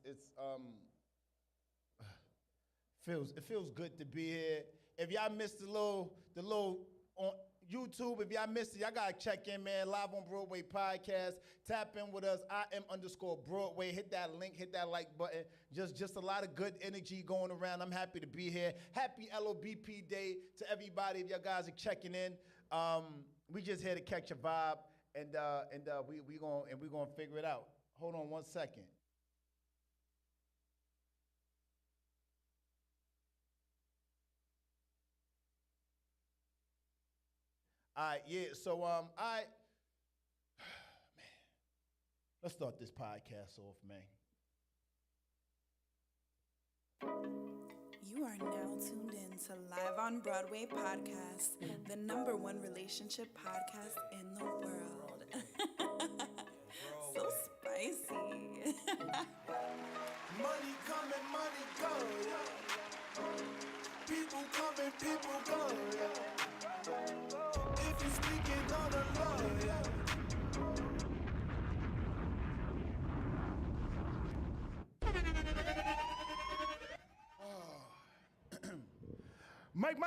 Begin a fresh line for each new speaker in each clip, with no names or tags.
it feels good to be here. If y'all missed the little on YouTube, if y'all missed it, y'all gotta check in, man. Live on Broadway podcast. Tap in with us. IM_Broadway. Hit that link. Hit that like button. Just a lot of good energy going around. I'm happy to be here. Happy LOBP Day to everybody. If y'all guys are checking in, we just here to catch a vibe, and we gonna figure it out. Hold on 1 second. All right, yeah. So, all right, man. Let's start this podcast off, man.
You are now tuned in to Live on Broadway podcast, the #1 relationship podcast in the world. So spicy.
Money coming, money go. People coming, people go. If you speaking on the law,
Mike.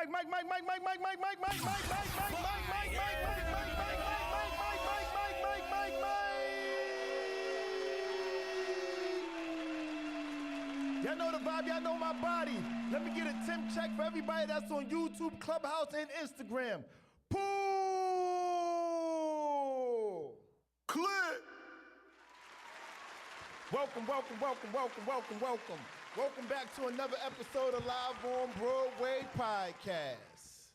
Y'all know the vibe, y'all know my body. Let me get a temp check for everybody that's on YouTube, Clubhouse, and Instagram. Pool!
click.
Welcome back to another episode of Live on Broadway podcast,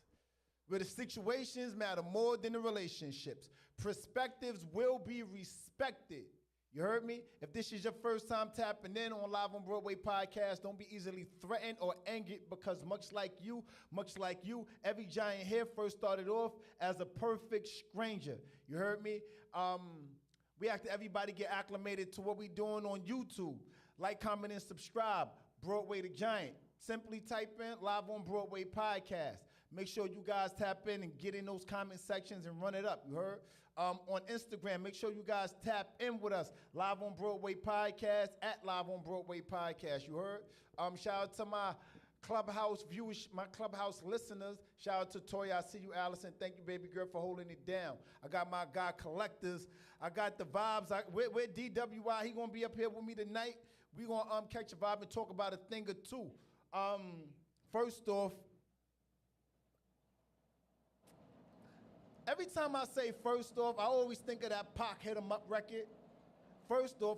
where the situations matter more than the relationships. Perspectives will be respected. You heard me? If this is your first time tapping in on Live on Broadway podcast, don't be easily threatened or angered, because much like you, every giant here first started off as a perfect stranger. You heard me? We have to everybody get acclimated to what we doing on YouTube. Like, comment, and subscribe. Broadway the Giant. Simply type in Live on Broadway podcast. Make sure you guys tap in and get in those comment sections and run it up. You heard? On Instagram, make sure you guys tap in with us. Live on Broadway podcast at Live on Broadway podcast. You heard? Shout out to my Clubhouse viewers, my Clubhouse listeners. Shout out to Toya. I see you, Allison. Thank you, baby girl, for holding it down. I got my guy Collectors. I got the vibes. Where DWI? He gonna be up here with me tonight. We gonna catch a vibe and talk about a thing or two. First off, every time I say first off, I always think of that Pac Hit 'Em Up record. First off,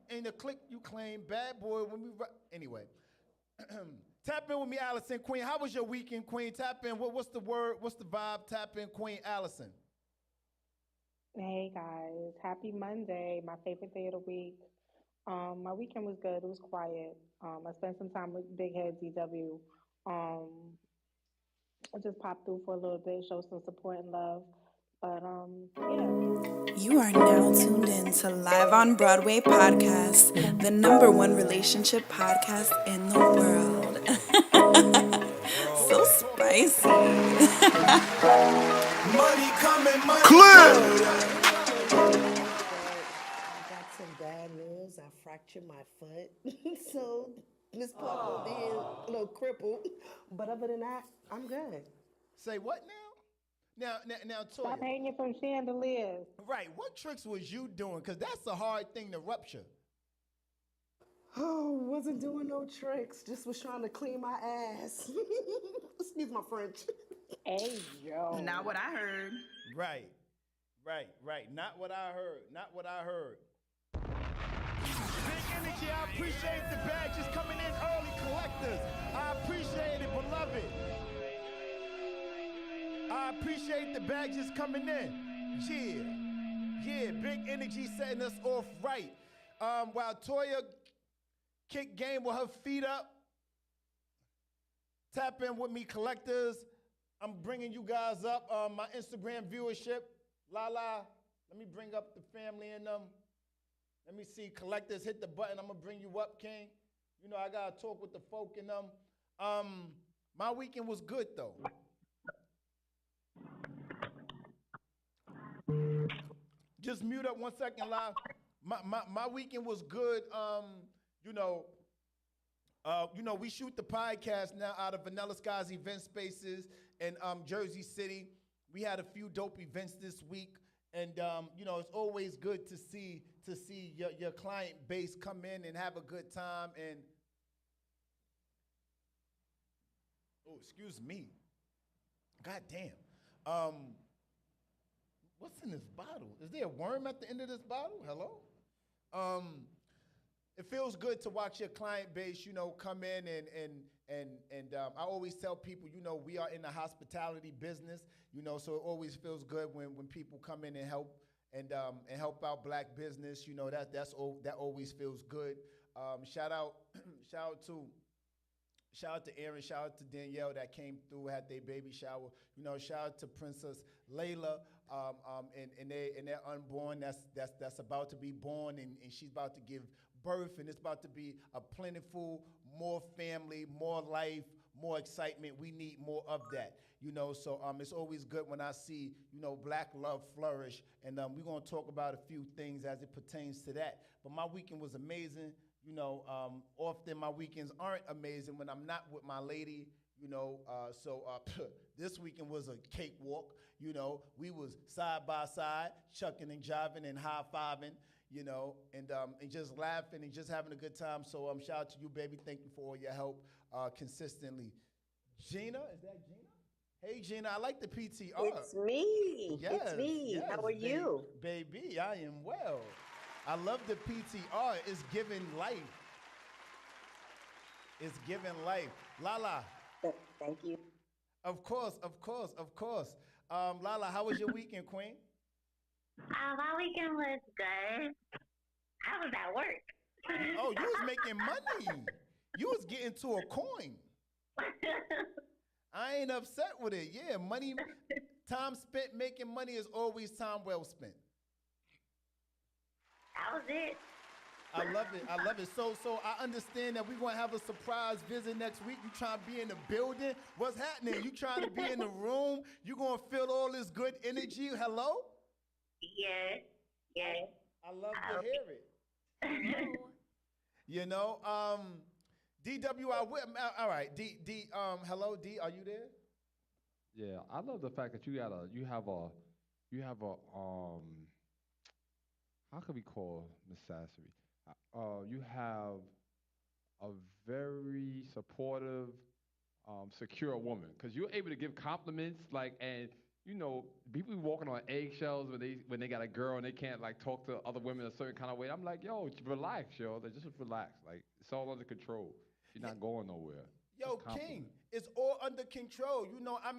in the click you claim, bad boy when we anyway. Tap in with me, Allison Queen. How was your weekend, Queen? Tap in. What's the word? What's the vibe? Tap in, Queen Allison.
Hey guys, happy Monday, my favorite day of the week. My weekend was good. It was quiet. I spent some time with Big Head DW. I just popped through for a little bit, show some support and love. But yeah.
You are now tuned in to Live on Broadway podcast, the #1 relationship podcast in the world. So spicy.
Money coming, money
Click.
go.
I got some bad news. I fractured my foot. So Miss Park will be a little crippled. But other than that, I'm good.
Say what now? Now,
Stop
Toya.
hanging from chandeliers.
Right, what tricks was you doing? Because that's a hard thing to rupture.
Oh, wasn't doing no tricks. Just was trying to clean my ass. Excuse my French.
Hey, yo.
Not what I heard.
Right. Not what I heard. Big energy, I appreciate the badges coming in early, Collectors. I appreciate it, beloved. I appreciate the badges coming in. Yeah, big energy setting us off right. While Toya kick game with her feet up, tap in with me, Collectors. I'm bringing you guys up. My Instagram viewership, Lala. Let me bring up the family in them. Let me see, Collectors, hit the button. I'm gonna bring you up, King. You know I gotta talk with the folk in them. My weekend was good though. Just mute up 1 second, live. My weekend was good. you know, we shoot the podcast now out of Vanilla Sky's event spaces in Jersey City. We had a few dope events this week, and it's always good to see your client base come in and have a good time. And oh, excuse me, god damn, what's in this bottle? Is there a worm at the end of this bottle? Hello. It feels good to watch your client base, come in and I always tell people, we are in the hospitality business, so it always feels good when people come in and help and help out black business. That always feels good. Shout out to Aaron, shout out to Danielle that came through, had their baby shower. Shout out to Princess Layla, and their unborn that's about to be born, and she's about to give birth, and it's about to be a plentiful, more family, more life, more excitement. We need more of that, so it's always good when I see, black love flourish, and we're going to talk about a few things as it pertains to that. But my weekend was amazing. Often my weekends aren't amazing when I'm not with my lady, so this weekend was a cakewalk. We was side by side, chucking and jiving and high-fiving, and just laughing and just having a good time. So shout out to you, baby. Thank you for all your help consistently. Gina, is that Gina? Hey, Gina, I like the PTR.
It's me.
Yes,
it's me.
yes,
How are you?
Baby, I am well. I love the PTR. It's giving life. It's giving life. Lala.
Thank you.
Of course. Lala, how was your weekend, Queen?
My weekend was good. I was at work.
Oh, you was making money. You was getting to a coin. I ain't upset with it. Yeah, money, time spent making money is always time well spent.
That was it.
I love it. So I understand that we're going to have a surprise visit next week. You trying to be in the building? What's happening? You trying to be in the room? You going to feel all this good energy? Hello?
Yeah.
I love to hear it. DWI, all right, D, hello, D, are you there?
Yeah, I love the fact that you have a how can we call necessity? You have a very supportive, secure woman, because you're able to give compliments, and people be walking on eggshells when they got a girl and they can't talk to other women a certain kind of way. I'm like, yo, relax, yo. Just relax. It's all under control. You're not going nowhere.
Yo, King, it's all under control. I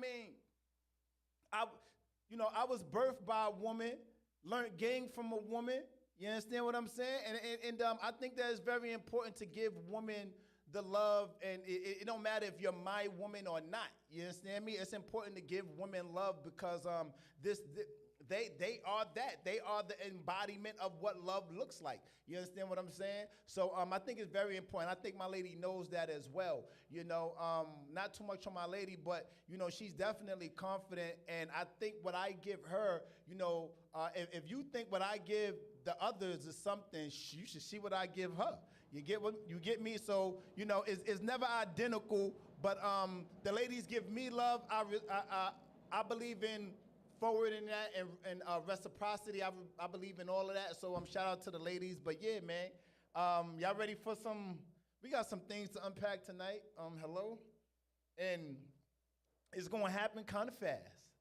was birthed by a woman, learned game from a woman. You understand what I'm saying? And I think that it's very important to give women the love, and it don't matter if you're my woman or not. You understand me? It's important to give women love because they are that. They are the embodiment of what love looks like. You understand what I'm saying? So I think it's very important. I think my lady knows that as well. Not too much on my lady, but she's definitely confident. And I think what I give her, if you think what I give the others is something, you should see what I give her. You get me? So it's never identical. But the ladies give me love. I believe in forwarding that and reciprocity. I believe in all of that. So shout out to the ladies. But yeah, man, y'all ready for some? We got some things to unpack tonight. Hello, and it's gonna happen kind of fast.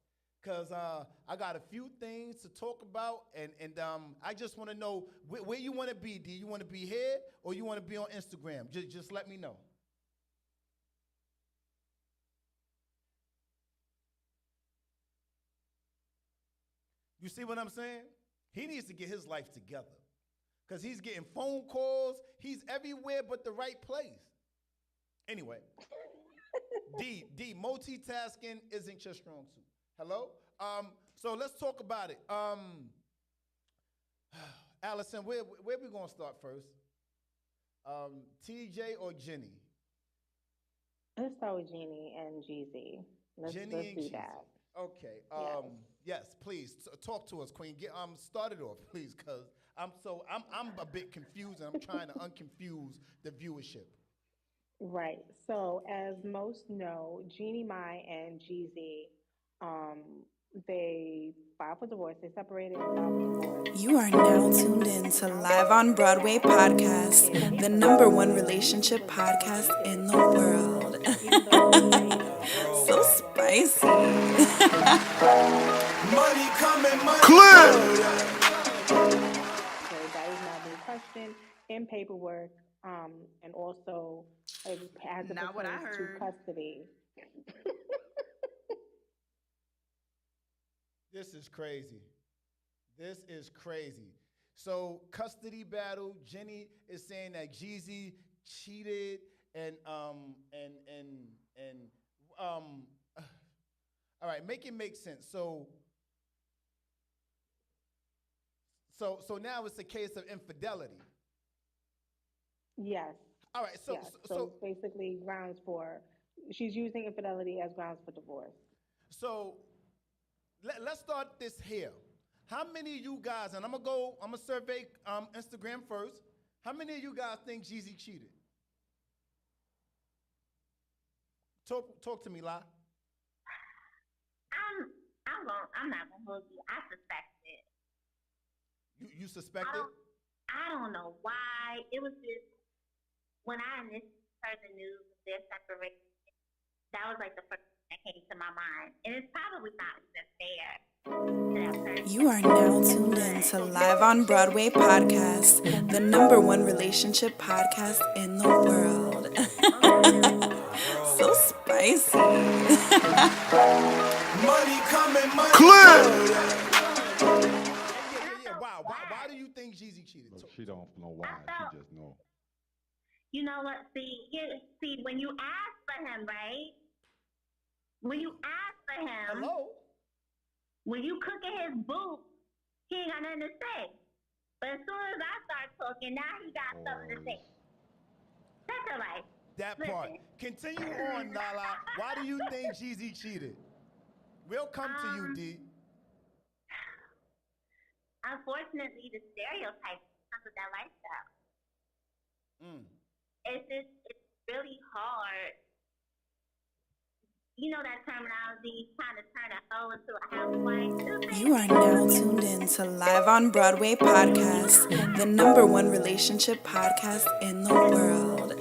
Cause I got a few things to talk about, and I just want to know where you want to be. Do you want to be here or you want to be on Instagram? Just let me know. You see what I'm saying? He needs to get his life together, cause he's getting phone calls. He's everywhere but the right place. Anyway, D, multitasking isn't your strong suit. Hello? So let's talk about it. Allison, where we gonna start first? TJ or Jenny?
Let's start with Jeannie and Jeezy. Let's
and
do
Jeezy.
that.
Okay.
Yes.
Yes, please talk to us, Queen. Start it off, please, cause I'm a bit confused, and I'm trying to unconfuse the viewership.
Right. So, as most know, Jeannie Mai and Jeezy, um, they filed for divorce. They separated and filed for divorce.
You are now tuned in to Live on Broadway podcast, the number one relationship podcast in the world. So spicy.
Money coming, money
Clear.
So that is now being questioned in paperwork, and also as it
Not what I
pertains to
heard.
custody.
This is crazy. This is crazy. So custody battle. Jenny is saying that Jeezy cheated and all right, make it make sense. So now it's a case of infidelity.
Yes.
All right,
Yes. So it's basically grounds for, she's using infidelity as grounds for divorce.
so let's start this here. How many of you guys, and I'm gonna survey Instagram first. How many of you guys think Jeezy cheated? Talk to me, La.
I'm not gonna hold you. I suspect it.
You suspect it?
I don't know why. It was just when I initially heard the news of their separation, that was like the first thing that came to my mind. And it's probably not even fair to that person.
You are now tuned in to Live on Broadway podcast, the number one relationship podcast in the world. So spicy.
money coming, money
Clear.
Yeah.
Wow. Why do you think Jeezy cheated?
Look, she don't know why. She just know.
You know what? See, when you ask for him, right? When you ask for him,
Hello?
when you cooking his boots, he ain't got nothing to say. But as soon as I start talking, now he got something to say. That's all right.
That
Listen.
part. Continue on, Lala. Why do you think Jeezy cheated? We'll come to you, D.
Unfortunately, the stereotype comes with that lifestyle. It's really hard. You know that terminology, trying to turn a hoe into a housewife.
You are now tuned in to Live on Broadway podcast, the number one relationship podcast in the world.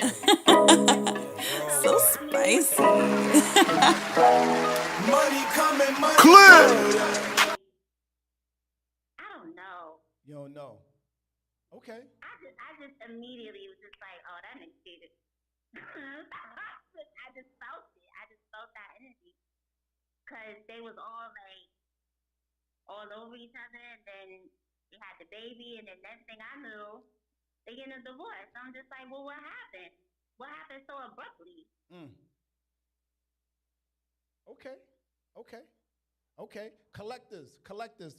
So spicy.
money coming, money
Clear.
I don't know.
You don't know. Okay.
I just immediately was just like, oh, that nigga cheated. I just felt it. I just felt that energy. Because they was all over each other, and then they had the baby, and then next thing I knew, they getting a divorce. I'm just like, well, what happened? What happened so abruptly?
Okay. Collectors.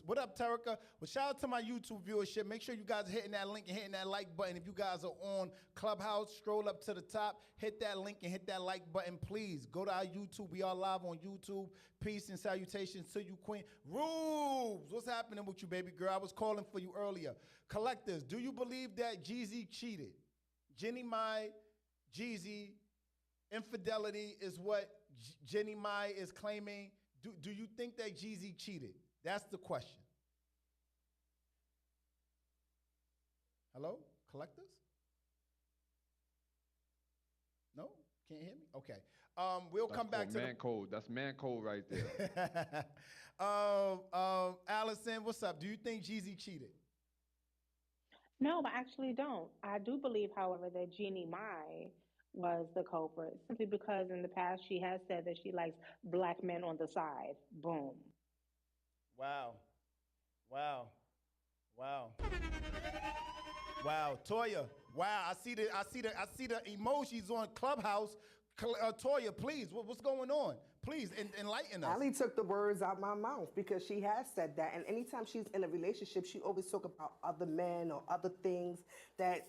What up, Terica? Well, shout out to my YouTube viewership. Make sure you guys are hitting that link and hitting that like button. If you guys are on Clubhouse, scroll up to the top, hit that link and hit that like button, please. Go to our YouTube. We are live on YouTube. Peace and salutations to you, Queen. Rubes, what's happening with you, baby girl? I was calling for you earlier. Collectors, do you believe that Jeezy cheated? Jeannie Mai, Jeezy, infidelity is what Jeannie Mai is claiming. Do you think that Jeezy cheated? That's the question. Hello? Collectors? No? Can't hear me? Okay. We'll come back to
man code. That's man code right there.
Allison, what's up? Do you think Jeezy cheated?
No, I actually don't. I do believe, however, that Jeannie Mai was the culprit, simply because in the past she has said that she likes black men on the side. Boom.
Wow. Toya. Wow. I see the emojis on Clubhouse. Toya, please. What's going on? Please enlighten us.
Ali took the words out my mouth because she has said that. And anytime she's in a relationship, she always talk about other men or other things that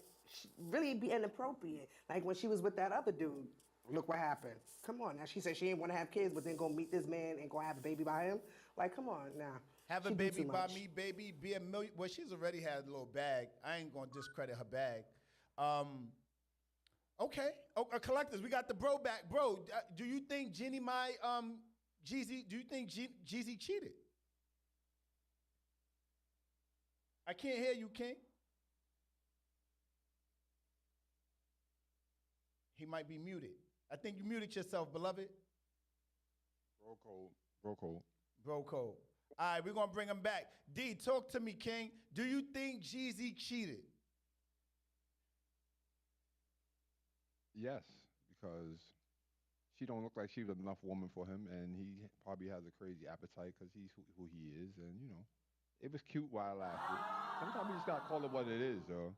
really be inappropriate. Like when she was with that other dude, look what happened. Come on now. She said she didn't want to have kids, but then go meet this man and go have a baby by him. Like, come on now.
Have a
She do
baby
too
by
much.
me, baby. Be a million. Well, she's already had a little bag. I ain't gonna discredit her bag. Um, okay. Oh, collectors, we got the bro back, bro. Do you think Jeannie Mai, Jeezy? Do you think Jeezy cheated? I can't hear you, King. He might be muted. I think you muted yourself, beloved.
Bro code. Bro code.
Bro code. All right, we're gonna bring him back. D, talk to me, King. Do you think Jeezy cheated?
Yes, because she don't look like she's enough woman for him, and he probably has a crazy appetite because he's who he is, and it was cute while it lasted. Sometimes you just gotta call it what it is, though.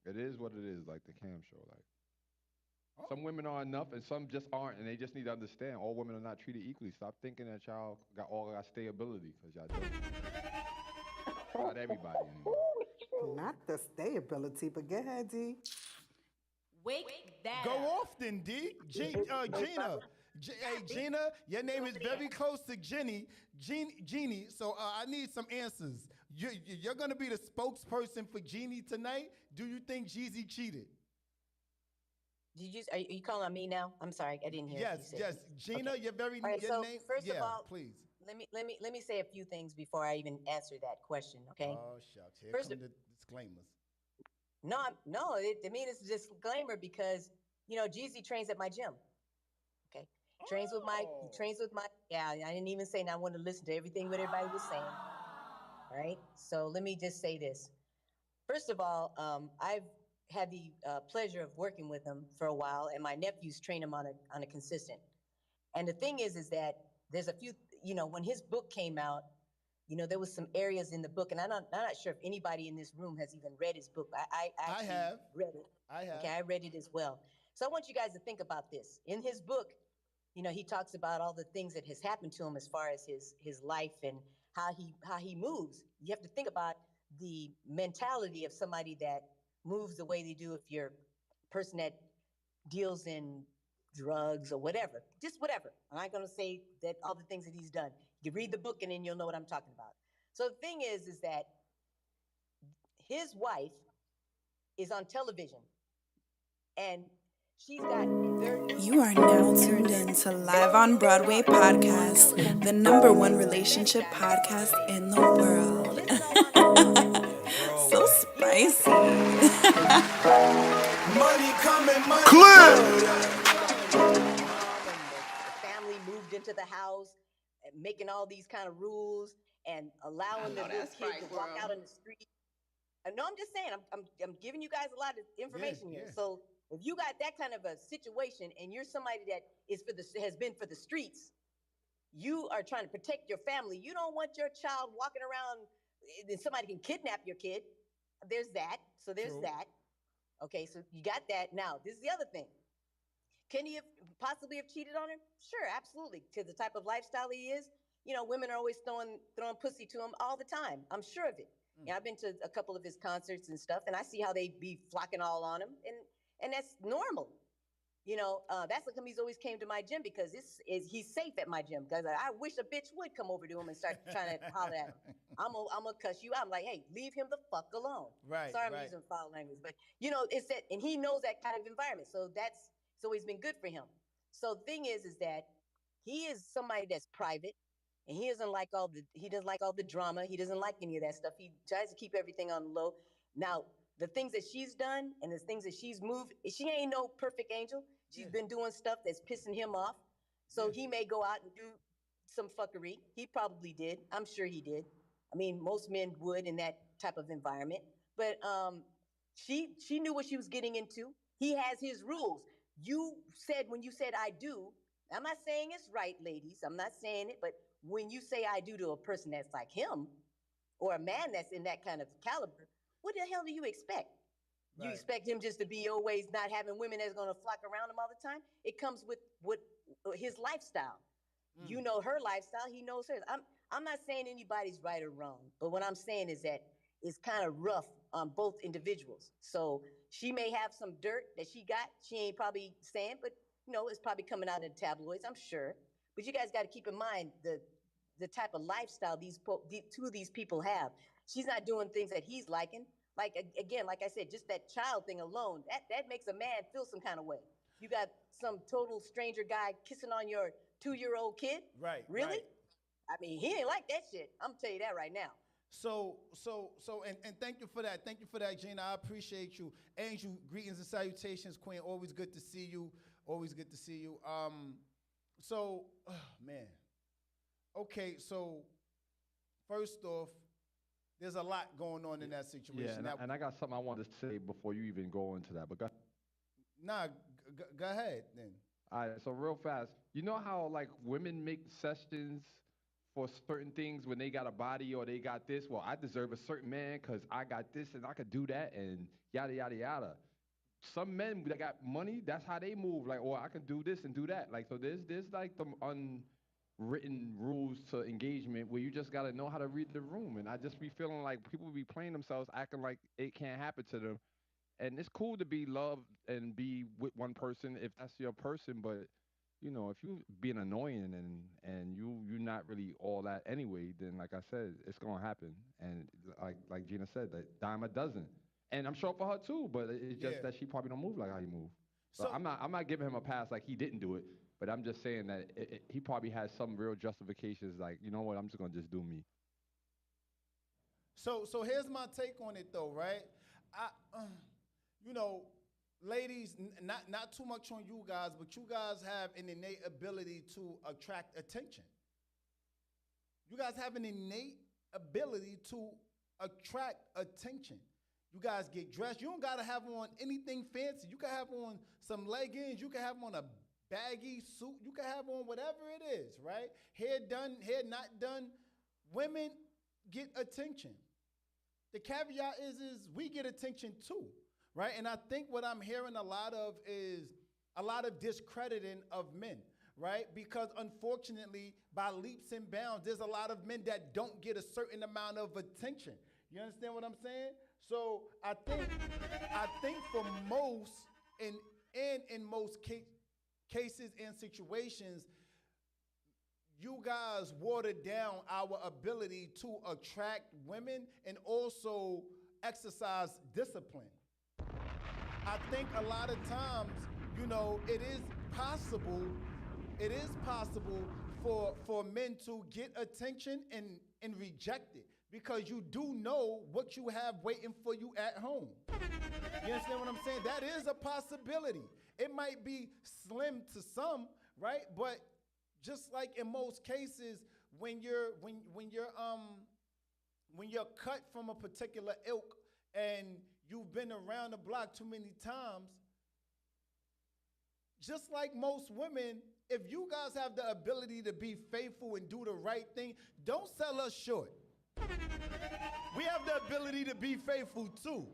It is what it is, like the Cam show. Like some women are enough, and some just aren't, and they just need to understand all women are not treated equally. Stop thinking that y'all got all that stability because y'all don't. Not everybody anymore.
Not the stability, but go ahead, D.
Wake that
Go
up.
off then, D. Gina. Hey, Gina, your name is very close to Jeannie. Jeannie, so I need some answers. You're going to be the spokesperson for Jeannie tonight. Do you think Jeezy cheated?
Are you calling on me now? I'm sorry, I didn't hear.
Yes, yes. Gina,
Okay.
you're very,
All right,
your
so
name.
first of all,
please.
let me say a few things before I even answer that question. Okay.
Oh, shucks. Here
First
come the disclaimers.
No, I mean it's a disclaimer because Jeezy trains at my gym. Okay, trains with my. Yeah, I didn't even say. And I want to listen to everything what everybody was saying. All right, so let me just say this. First of all, I've had the pleasure of working with him for a while, and my nephews train him on a consistent. And the thing is that there's a few. When his book came out, there was some areas in the book, and I'm not sure if anybody in this room has even read his book. I actually
have.
read it.
I have.
Okay, I read it as well. So I want you guys to think about this. In his book, he talks about all the things that has happened to him as far as his life and how he moves. You have to think about the mentality of somebody that moves the way they do if you're a person that deals in drugs or whatever, just whatever. I'm not going to say that all the things that he's done. You read the book and then you'll know what I'm talking about. So the thing is that his wife is on television and she's got
You are now tuned in to Live on Broadway podcast, the number one relationship podcast in the world. So spicy.
Money coming, money
the family moved into the house and making all these kind of rules and allowing the little kids to walk out on the street. No, I'm just saying, I'm giving you guys a lot of information here. So if you got that kind of a situation and you're somebody that has been for the streets, you are trying to protect your family. You don't want your child walking around and somebody can kidnap your kid. There's that. So there's that. Okay, so you got that. Now, this is the other thing. Can he possibly have cheated on her? Sure, absolutely. To the type of lifestyle he is, women are always throwing pussy to him all the time. I'm sure of it. I've been to a couple of his concerts and stuff, and I see how they be flocking all on him, and that's normal. That's how come he's always came to my gym because he's safe at my gym. Because I wish a bitch would come over to him and start trying to holler at him. I'm gonna cuss you out. I'm like, hey, leave him the fuck alone.
Right.
Sorry, I'm using foul language, but it's that, and he knows that kind of environment. So it's always been good for him. So the thing is that he is somebody that's private, and he doesn't like all the drama. He doesn't like any of that stuff. He tries to keep everything on the low. Now, the things that she's done and the things that she's moved, she ain't no perfect angel. She's been doing stuff that's pissing him off. So he may go out and do some fuckery. He probably did. I'm sure he did. I mean, most men would in that type of environment. But she knew what she was getting into. He has his rules. When you said I do, I'm not saying it's right, ladies. I'm not saying it, but when you say I do to a person that's like him, or a man that's in that kind of caliber, what the hell do you expect? You expect him just to be always not having women that's going to flock around him all the time? It comes with his lifestyle. You know her lifestyle, he knows hers. I'm not saying anybody's right or wrong, but what I'm saying is that it's kind of rough on both individuals. So she may have some dirt that she got. She ain't probably saying, but it's probably coming out in the tabloids, I'm sure. But you guys got to keep in mind the type of lifestyle two of these people have. She's not doing things that he's liking. Like again, like I said, just that child thing alone, that makes a man feel some kind of way. You got some total stranger guy kissing on your 2-year-old kid?
Right.
Really?
Right.
I mean, he ain't like that shit. I'm gonna tell you that right now.
So, and thank you for that. Thank you for that, Gina. I appreciate you. Angel, greetings and salutations, Queen. Always good to see you. Always good to see you. Man. Okay, so first off, there's a lot going on in that situation.
Yeah, and I got something I wanted to say before you even go into that. But go
Nah, go ahead then.
All right, so real fast, you know how like women make suggestions for certain things when they got a body or they got this? Well, I deserve a certain man because I got this and I could do that and yada, yada, yada. Some men that got money, that's how they move. Like, oh, I can do this and do that. Like, so there's like the unwritten rules to engagement where you just got to know how to read the room. And I just be feeling like people be playing themselves, acting like it can't happen to them. And it's cool to be loved and be with one person if that's your person, but you know, if you being annoying and you're not really all that anyway, then like I said, it's gonna happen. And like Gina said, that dime a dozen. And I'm sure for her too, but it's just that she probably don't move like how you move. So I'm not giving him a pass like he didn't do it, but I'm just saying that he probably has some real justifications. Like, you know what, I'm just gonna just do me.
So here's my take on it though, right? You know, ladies, not too much on you guys, but you guys have an innate ability to attract attention. You guys have an innate ability to attract attention. You guys get dressed. You don't gotta have on anything fancy. You can have on some leggings. You can have on a baggy suit. You can have on whatever it is, right? Hair done, hair not done. Women get attention. The caveat is we get attention too. Right? And I think what I'm hearing a lot of is a lot of discrediting of men, right? Because unfortunately, by leaps and bounds, there's a lot of men that don't get a certain amount of attention. You understand what I'm saying? So I think for most, in most cases and situations, you guys watered down our ability to attract women and also exercise discipline. I think a lot of times, you know, it is possible for men to get attention and reject it because you do know what you have waiting for you at home. You understand what I'm saying? That is a possibility. It might be slim to some, right? But just like in most cases, when you're cut from a particular ilk and you've been around the block too many times, just like most women, if you guys have the ability to be faithful and do the right thing, don't sell us short. We have the ability to be faithful too.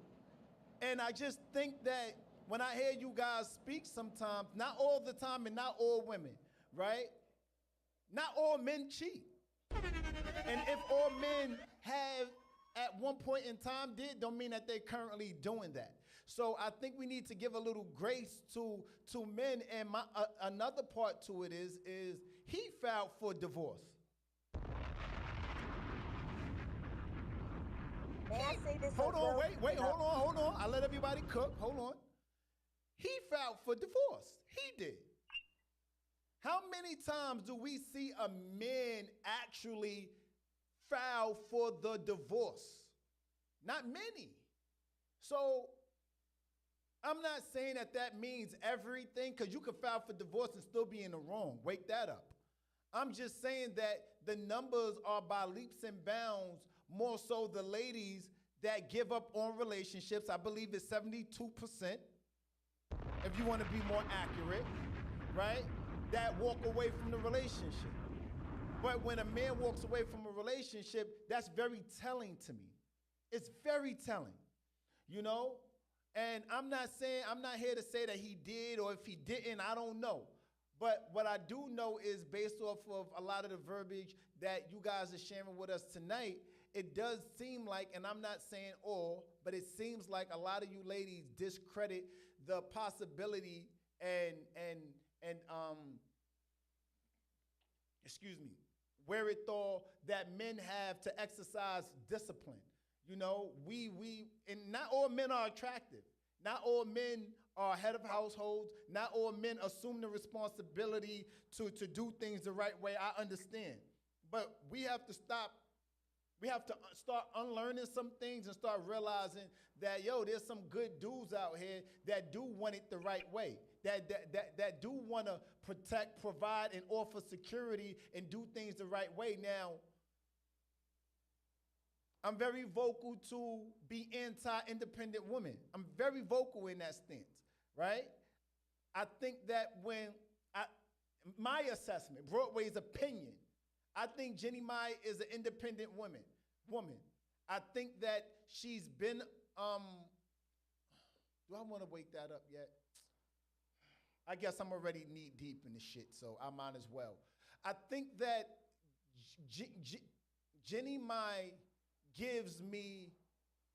And I just think that when I hear you guys speak sometimes, not all the time and not all women, right? Not all men cheat. And if all men have at one point in time did, don't mean that they're currently doing that. So I think we need to give a little grace to men. And another part to it is he filed for divorce.
May I say this?
Hold on, wait, hold on. I let everybody cook. Hold on. He filed for divorce. He did. How many times do we see a man actually file for the divorce? Not many. So I'm not saying that means everything, because you can file for divorce and still be in the wrong. Wake that up. I'm just saying that the numbers are by leaps and bounds, more so the ladies that give up on relationships. I believe it's 72%, if you want to be more accurate, right? That walk away from the relationship. But when a man walks away from a relationship, that's very telling to me. It's very telling, you know? And I'm not here to say that he did, or if he didn't, I don't know. But what I do know is, based off of a lot of the verbiage that you guys are sharing with us tonight, it does seem like, and I'm not saying all, but it seems like a lot of you ladies discredit the possibility and wherewithal that men have to exercise discipline. You know, and not all men are attractive. Not all men are head of households. Not all men assume the responsibility to do things the right way. I understand. But we have to stop. We have to start unlearning some things and start realizing that, yo, there's some good dudes out here that do want it the right way, that do want to protect, provide, and offer security and do things the right way. Now, I'm very vocal to be anti-independent women. I'm very vocal in that stance, right? I think that my assessment, Broadway's opinion, I think Jeannie Mai is an independent woman. I think that she's been, do I want to wake that up yet? I guess I'm already knee deep in the shit, so I might as well. I think that Jeannie Mai gives me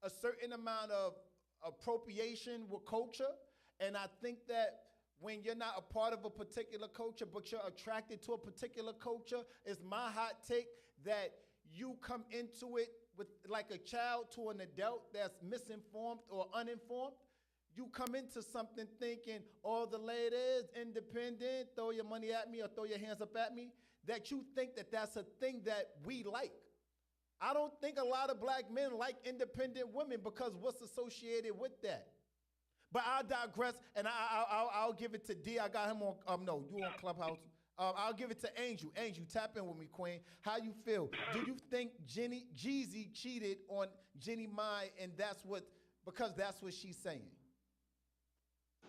a certain amount of appropriation with culture, and I think that when you're not a part of a particular culture, but you're attracted to a particular culture, it's my hot take that you come into it with like a child to an adult that's misinformed or uninformed. You come into something thinking, all the ladies, independent, throw your money at me or throw your hands up at me, that you think that that's a thing that we like. I don't think a lot of black men like independent women because what's associated with that? But I'll digress, and I'll give it to D. I got him on, no, you on Clubhouse. I'll give it to Angel. Angel, tap in with me, Queen. How you feel? Do you think Jeezy cheated on Jeannie Mai, and because that's what she's saying?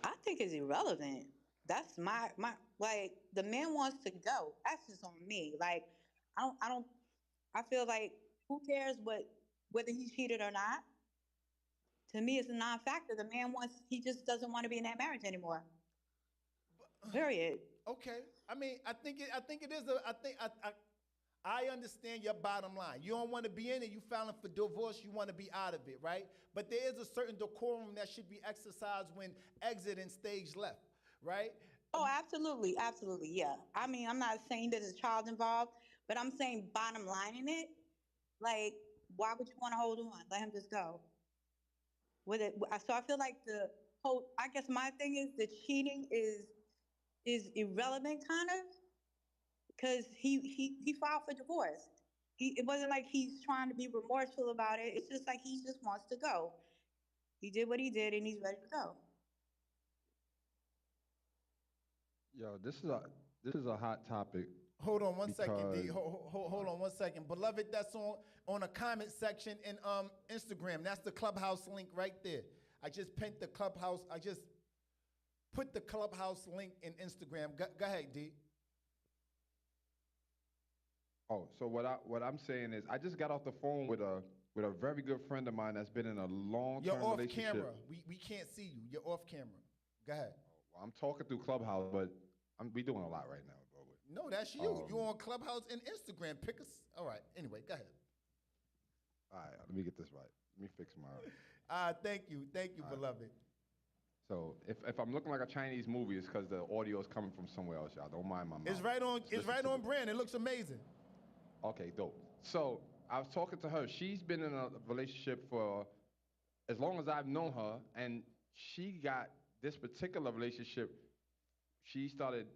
I think it's irrelevant. That's my like the man wants to go. That's just on me. Like I feel like who cares whether he cheated or not? To me, it's a non-factor. The man he just doesn't want to be in that marriage anymore. Period.
Okay. I mean, I think it is I understand your bottom line. You don't want to be in it. You filing for divorce. You want to be out of it, right? But there is a certain decorum that should be exercised when exiting stage left, right?
Oh, absolutely, absolutely, yeah. I mean, I'm not saying there's a child involved, but I'm saying bottom line in it. Like, why would you want to hold on? Let him just go. With it, so I feel like the whole. I guess my thing is the cheating is irrelevant, kind of, because he filed for divorce. It wasn't like he's trying to be remorseful about it. It's just like he just wants to go. He did what he did, and he's ready to go.
Yo, this is a hot topic.
Hold on one second, D. Hold on one second. Beloved, that's on a comment section in Instagram. That's the Clubhouse link right there. I just pinned the Clubhouse. I just put the Clubhouse link in Instagram. Go ahead, D.
Oh, so what I'm saying is I just got off the phone with a very good friend of mine that's been in a long-term relationship.
You're off camera. We can't see you. You're off camera. Go ahead.
Well, I'm talking through Clubhouse, but we doing a lot right now, bro.
No, that's you. You're on Clubhouse and Instagram. Pick us. All right. Anyway, go ahead.
All right. Let me get this right. Let me fix my.
Thank you, beloved.
So if I'm looking like a Chinese movie, it's because the audio is coming from somewhere else, y'all. Don't mind my mouth.
It's right on. It's right on brand. It looks amazing.
Okay, dope. So I was talking to her. She's been in a relationship for as long as I've known her, and she got this particular relationship. She started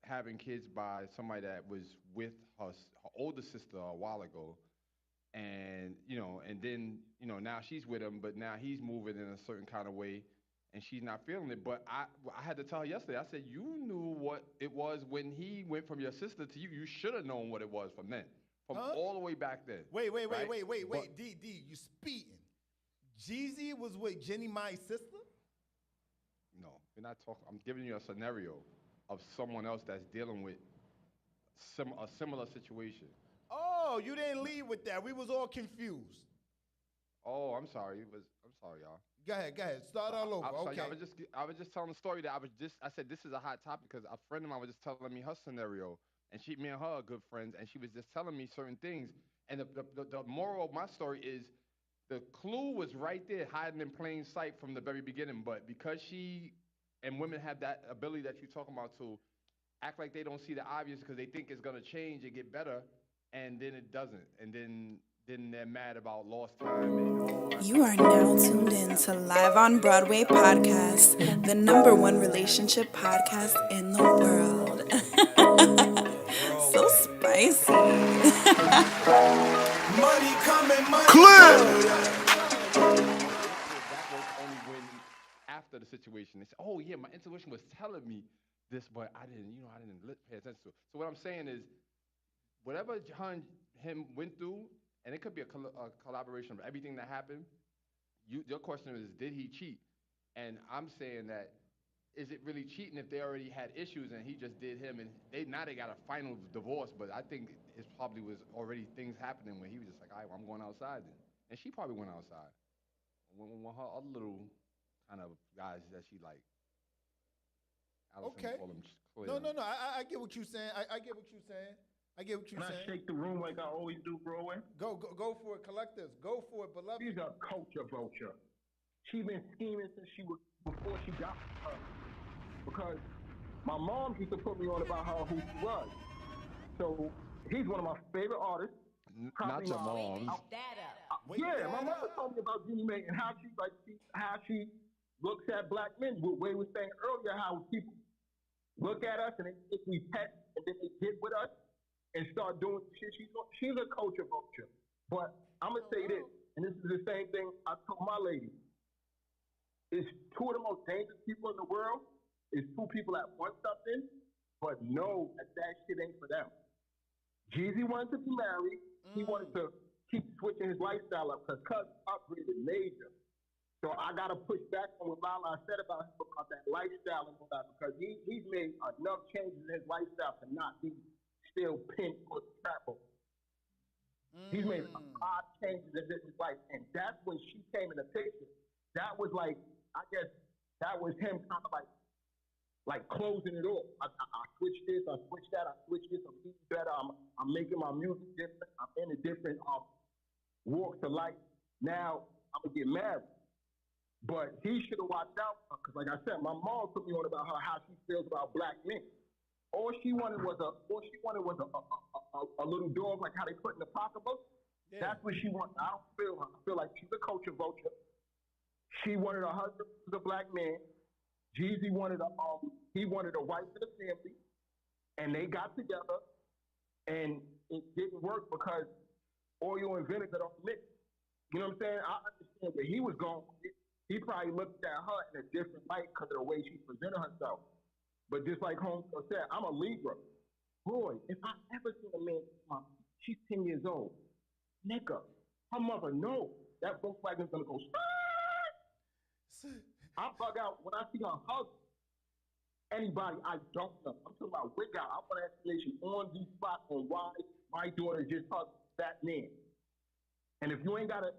having kids by somebody that was with her older sister a while ago, and then now she's with him, but now he's moving in a certain kind of way, and she's not feeling it. But I had to tell her yesterday. I said, you knew what it was when he went from your sister to you. You should have known what it was from then, all the way back then.
Wait, D, you speeding? Jeezy was with Jeannie Mai's sister?
No, you're not talking. I'm giving you a scenario of someone else that's dealing with a similar situation.
Oh, you didn't lead with that. We was all confused.
Oh, I'm sorry. I'm sorry, y'all.
Go ahead. Start all over. Okay.
I was just telling the story that I said this is a hot topic because a friend of mine was just telling me her scenario, and me and her are good friends, and she was just telling me certain things. And the moral of my story is the clue was right there, hiding in plain sight from the very beginning. But because and women have that ability that you're talking about to act like they don't see the obvious because they think it's going to change and get better, and then it doesn't, and then they're mad about lost time and
You are now tuned in to Live on Broadway podcast, the #1 relationship podcast in the world. So spicy.
Money coming, money
Clear.
That was only when after the situation they said, "Oh yeah, my intuition was telling me this, but I didn't pay attention to it." So what I'm saying is, whatever him went through, and it could be a collaboration of everything that happened. Your question is, did he cheat? And I'm saying that, is it really cheating if they already had issues and he just did him and they got a final divorce? But I think it probably was already things happening when he was just like, all right, well, I'm going outside then. And she probably went outside. When her other little kind of guys that she liked. Allison
Okay.
called him clear.
No. I get what you're saying. I get what you're saying.
Can I shake the room like I always do, Broadway?
Go for it, collectives. Go for it, beloved.
She's a culture vulture. She been scheming since before she got her. Because my mom used to put me on about her who she was. So he's one of my favorite artists.
Not your mom's.
Yeah, my mom told me about Jeannie Mai and how she looks at black men. What Way was saying earlier, how people look at us and they think we pets and then they get with us and start doing shit. She's a culture vulture. But I'm gonna say this, and this is the same thing I told my lady. It's two of the most dangerous people in the world. It's two people that want something, but know that shit ain't for them. Jeezy wanted to be married. He wanted to keep switching his lifestyle up because Cuz upgraded major. So I gotta push back on what Lala said about that lifestyle and all that, because he's made enough changes in his lifestyle to not be still pinned or trapped. He's made a lot of changes in his life, and that's when she came in the picture. That was like, I guess that was him kind of like closing it off. I switched this, I switched that, I switched this. I'm eating better. I'm making my music different. I'm in a different walks of life. Now I'm gonna get married, but he should have watched out because, like I said, my mom put me on about how she feels about black men. All she wanted was a little dog, like how they put in the pocketbook. Yeah. That's what she wanted. I don't feel her. I feel like she's a culture vulture. She wanted a husband who's a black man. Jeezy wanted a wife for the family, and they got together, and it didn't work because oil and vinegar don't mix. You know what I'm saying? I understand where he was going. He probably looked at her in a different light because of the way she presented herself. But just like Holmes said, I'm a Libra. Boy, if I ever seen a man, she's 10 years old. Nigga, her mother knows that Volkswagen's gonna go. I bug out when I see her hug anybody I don't know. I'm talking about wig out. I want an explanation on the spot on why my daughter just hugged that man. And if you ain't got a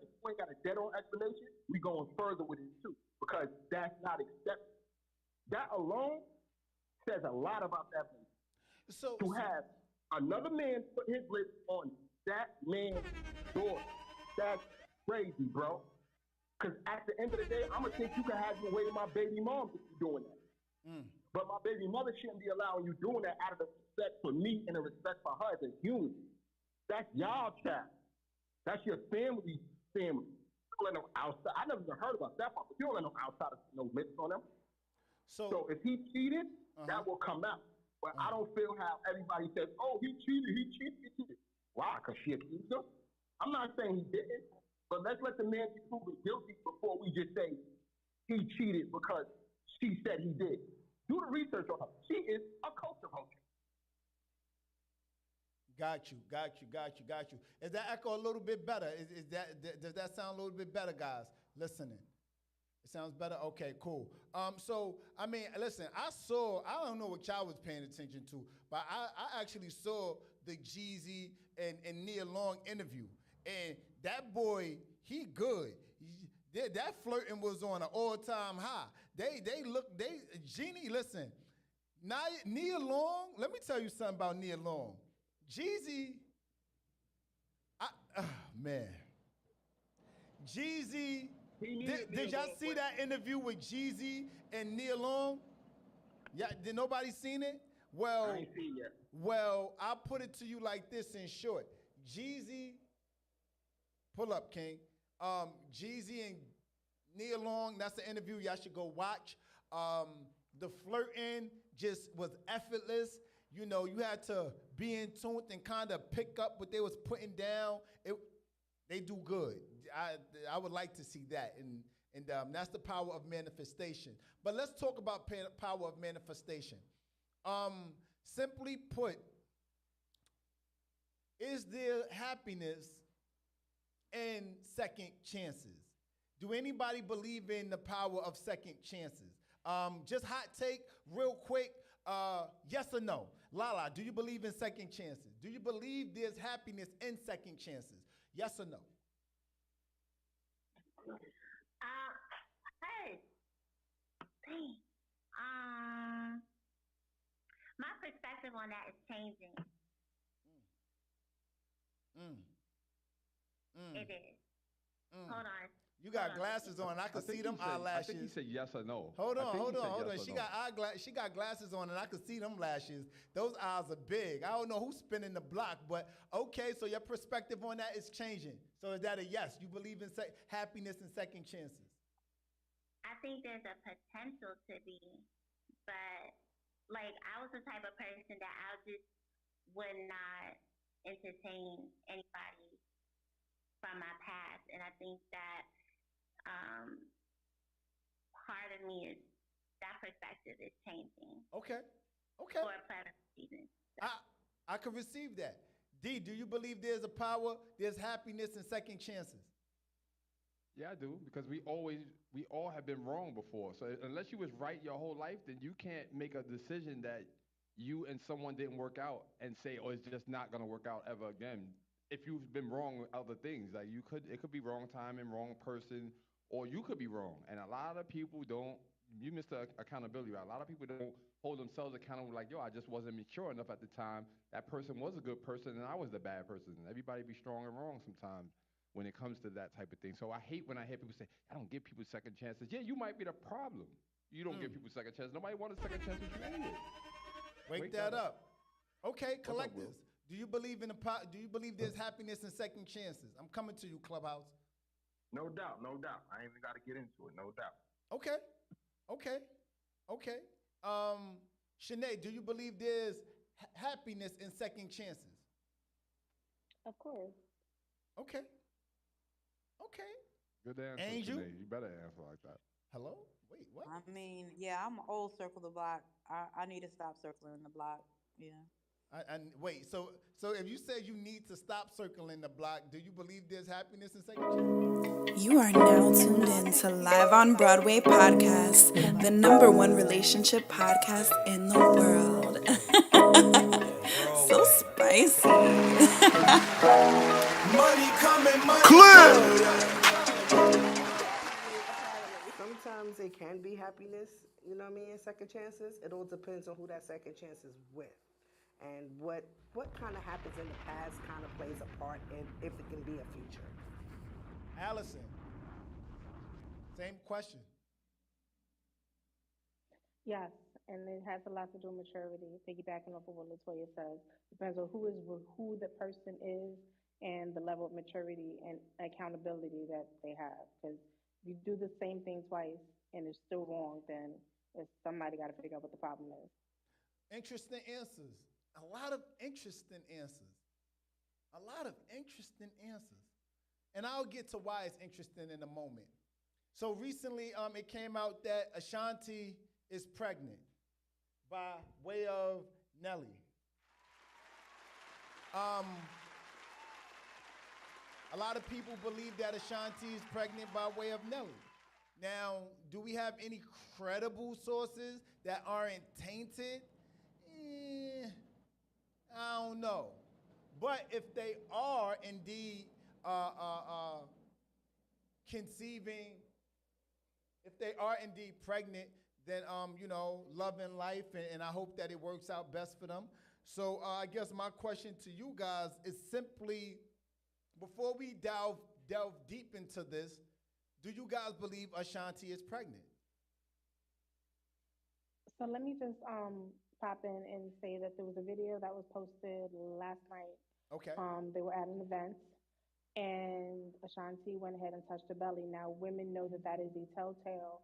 dead on explanation, we going further with it too, because that's not accepted. That alone says a lot about that man. So to have another man put his lips on that man's door, that's crazy, bro. Because at the end of the day, I'm gonna think you can have your way to my baby mom if you're doing that. But my baby mother shouldn't be allowing you doing that out of the respect for me and the respect for her as a human. That's y'all child. That's your family. You don't let no outside. I never even heard about that part, but you don't let no outside no lips on them. So if he cheated, that will come out. But I don't feel how everybody says, oh, he cheated. Why? Because she accused him? I'm not saying he didn't, but let's let the man be proven guilty before we just say he cheated because she said he did. Do the research on her. She is a culture vulture.
Got you. Is that echo a little bit better? Does that sound a little bit better, guys? Listening. It sounds better? Okay, cool. So, I mean, listen, I don't know what y'all was paying attention to, but I actually saw the Jeezy and Nia Long interview. And that boy, he good. That flirting was on an all-time high. Jeannie, listen, Nia Long, let me tell you something about Nia Long. Jeezy, man. Jeezy, did y'all see that interview with Jeezy and Nia Long? Yeah, did nobody seen it? Well,
I ain't seen it yet.
Well, I'll put it to you like this in short. Jeezy, pull up, King. Jeezy and Nia Long, that's the interview y'all should go watch. The flirting just was effortless. You know, you had to be in tune and kind of pick up what they was putting down. They do good. I would like to see that, and that's the power of manifestation. But let's talk about power of manifestation. Simply put, is there happiness in second chances? Do anybody believe in the power of second chances? Just hot take, real quick, yes or no? Lala, do you believe in second chances? Do you believe there's happiness in second chances? Yes or no?
Hey, my perspective on that is changing. It is. Hold on.
You got glasses on. I could see them eyelashes.
I think he said yes or no.
Hold on. She got glasses on, and I could see them lashes. Those eyes are big. I don't know who's spinning the block, but okay. So your perspective on that is changing. So is that a yes? You believe in happiness and second chances?
I think there's a potential to be, but like I was the type of person that I just would not entertain anybody from my past, and I think that part of me is that perspective is changing.
Okay.
For a pleasant reason. So.
I can receive that. D, do you believe there's a power, there's happiness in second chances?
Yeah, I do, because we all have been wrong before. So unless you was right your whole life, then you can't make a decision that you and someone didn't work out and say, oh, it's just not gonna work out ever again. If you've been wrong with other things, like it could be wrong time and wrong person, or you could be wrong. And a lot of people don't, you missed the accountability, right? A lot of people don't hold themselves accountable like, yo, I just wasn't mature enough at the time. That person was a good person and I was the bad person. Everybody be strong and wrong sometimes when it comes to that type of thing. So I hate when I hear people say, I don't give people second chances. Yeah, you might be the problem. You don't give people second chances. Nobody wants a second chance with you anyway.
Wake that up. Okay, collectives. Do you believe do you believe there's happiness in second chances? I'm coming to you, Clubhouse.
No doubt. I ain't even got to get into it. No doubt.
Okay. Shanae, do you believe there's happiness in second chances?
Of course.
Okay.
Good answer,
Angel?
Shanae. You better answer like that.
Hello? Wait, what?
I mean, yeah, I'm old circle the block. I need to stop circling the block. Yeah.
Wait, so if you say you need to stop circling the block, do you believe there's happiness in second chances?
You are now tuned in to Live on Broadway podcast, the #1 relationship podcast in the world. So spicy.
Money coming, money
Sometimes it can be happiness, you know what I mean, in second chances. It all depends on who that second chance is with. And what kind of happens in the past kind of plays a part in if it can be a future.
Allison, same question.
Yes, and it has a lot to do with maturity. Piggybacking off of what Latoya says, depends on who the person is and the level of maturity and accountability that they have. Because if you do the same thing twice and it's still wrong, then somebody got to figure out what the problem is.
Interesting answers. A lot of interesting answers. And I'll get to why it's interesting in a moment. So recently, it came out that Ashanti is pregnant by way of Nelly. A lot of people believe that Ashanti is pregnant by way of Nelly. Now, do we have any credible sources that aren't tainted? I don't know. But if they are indeed conceiving, if they are indeed pregnant, then, love and life, and I hope that it works out best for them. So I guess my question to you guys is simply, before we delve deep into this, do you guys believe Ashanti is pregnant?
So let me just pop in and say that there was a video that was posted last night
Okay.
They were at an event, and Ashanti went ahead and touched her belly. Now, women know that that is a telltale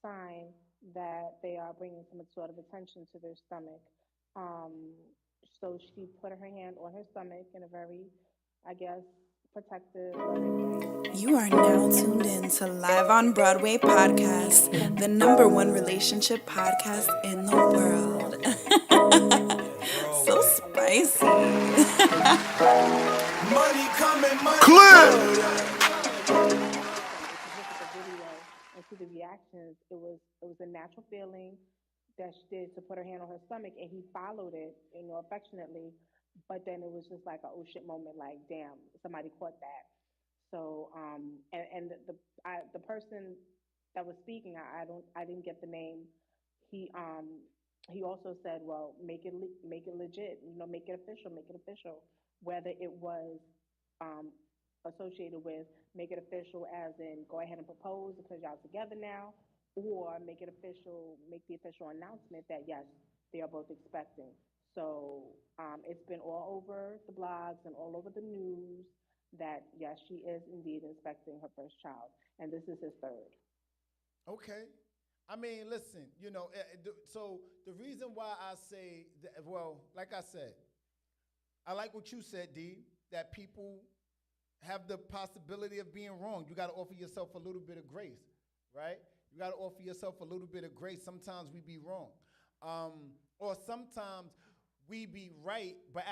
sign that they are bringing some sort of attention to their stomach. Um, so she put her hand on her stomach in a very, I guess, protective, loving way.
You are now tuned in to Live on Broadway podcast, the number one relationship podcast in the world. So spicy.
Money coming, money
Clear.
If you look at the video and see the reactions, it was a natural feeling that she did to put her hand on her stomach, and he followed it, affectionately. But then it was just like a oh shit moment, like damn, somebody caught that. So and the person that was speaking, I didn't get the name. He um he also said, well, make it legit, make it official, make it official. Whether it was um associated with make it official as in go ahead and propose because y'all together now, or make it official, make the official announcement that yes, they are both expecting. So it's been all over the blogs and all over the news that yes, she is indeed expecting her first child, and this is his third.
Okay. I mean, listen, so the reason why I say, that, well, like I said, I like what you said, D, that people have the possibility of being wrong. You got to offer yourself a little bit of grace, right? You got to offer yourself a little bit of grace. Sometimes we be wrong. Or sometimes we be right, but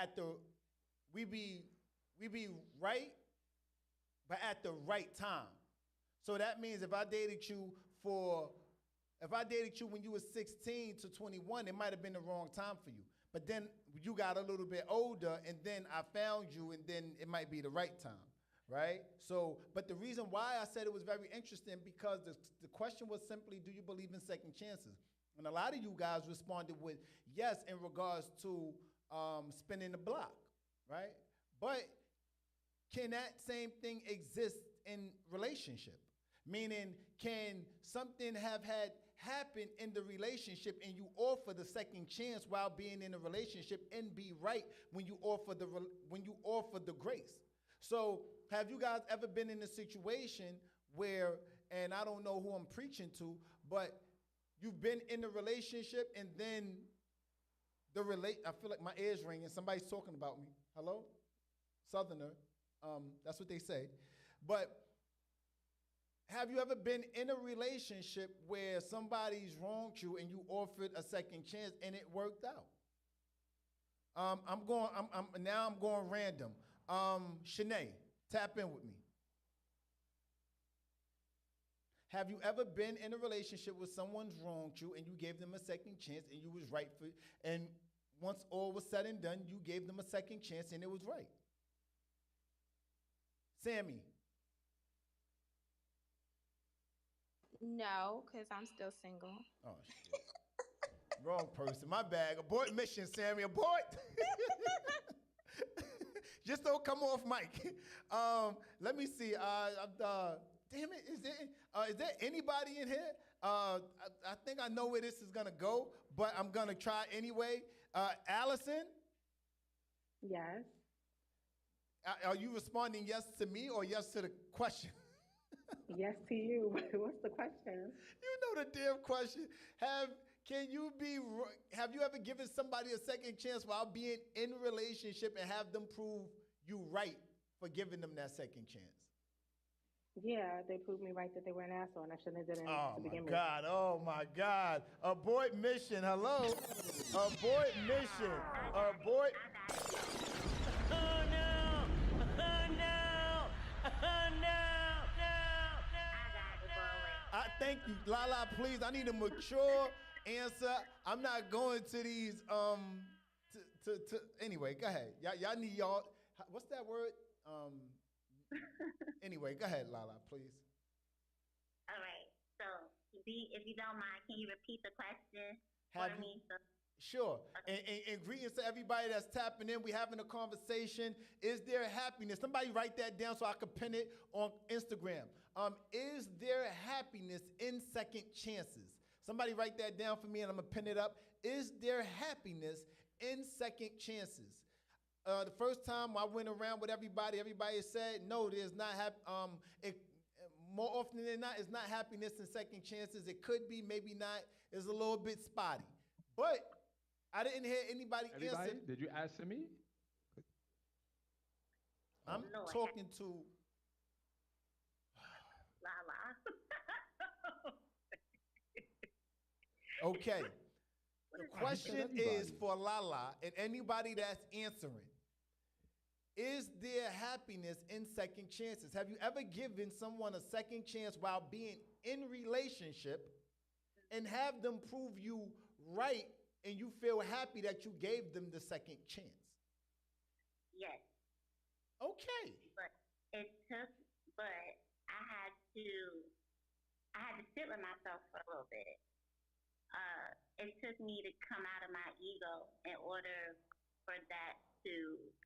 we be right, but at the right time. So that means if I dated you when you were 16 to 21, it might have been the wrong time for you. But then you got a little bit older, and then I found you, and then it might be the right time, right? So, but the reason why I said it was very interesting because the question was simply, do you believe in second chances? And a lot of you guys responded with yes in regards to spinning the block, right? But can that same thing exist in relationship? Meaning, can something have had happen in the relationship and you offer the second chance while being in a relationship and be right when you offer the grace? So, have you guys ever been in a situation where, and I don't know who I'm preaching to, but you've been in a relationship and then I feel like my ears ringing. Somebody's talking about me. Hello? Southerner. That's what they say. But have you ever been in a relationship where somebody's wronged you and you offered a second chance and it worked out? I'm going random. Shanae, tap in with me. Have you ever been in a relationship where someone's wronged you and you gave them a second chance and you was right for it, and once all was said and done, you gave them a second chance and it was right? Sammy.
No, because I'm still single.
Oh, shit. Wrong person. My bad. Abort mission, Sammy. Abort. Just don't come off mic. Let me see. Damn it. Is there anybody in here? I think I know where this is going to go, but I'm going to try anyway. Allison?
Yes.
Are you responding yes to me or yes to the question?
Yes to you. What's the question?
You know the damn question. Have you ever given somebody a second chance while being in a relationship and have them prove you right for giving them that second chance?
Yeah, they proved me right that they were an asshole and I shouldn't have done it to begin with.
Oh my God. Abort mission. Hello. Abort mission. Abort.
Oh no! Oh no! Oh no!
Thank you, Lala. Please, I need a mature answer. I'm not going to these. Anyway, go ahead. Y'all need y'all. What's that word? Anyway, go ahead, Lala, please.
All right. So, if you don't mind, can you repeat the question for me?
Sure. And greetings to everybody that's tapping in. We're having a conversation. Is there happiness? Somebody write that down so I can pin it on Instagram. Is there happiness in second chances? Somebody write that down for me and I'm going to pin it up. Is there happiness in second chances? The first time I went around with everybody, everybody said, no, there's not more often than not, it's not happiness and second chances. It could be, maybe not. It's a little bit spotty. But I didn't hear anybody answer.
Did you answer me?
I'm talking to
Lala.
Okay. The question is for Lala and anybody that's answering. Is there happiness in second chances? Have you ever given someone a second chance while being in relationship and have them prove you right and you feel happy that you gave them the second chance?
Yes.
Okay.
But I had to sit with myself for a little bit. It took me to come out of my ego in order for that to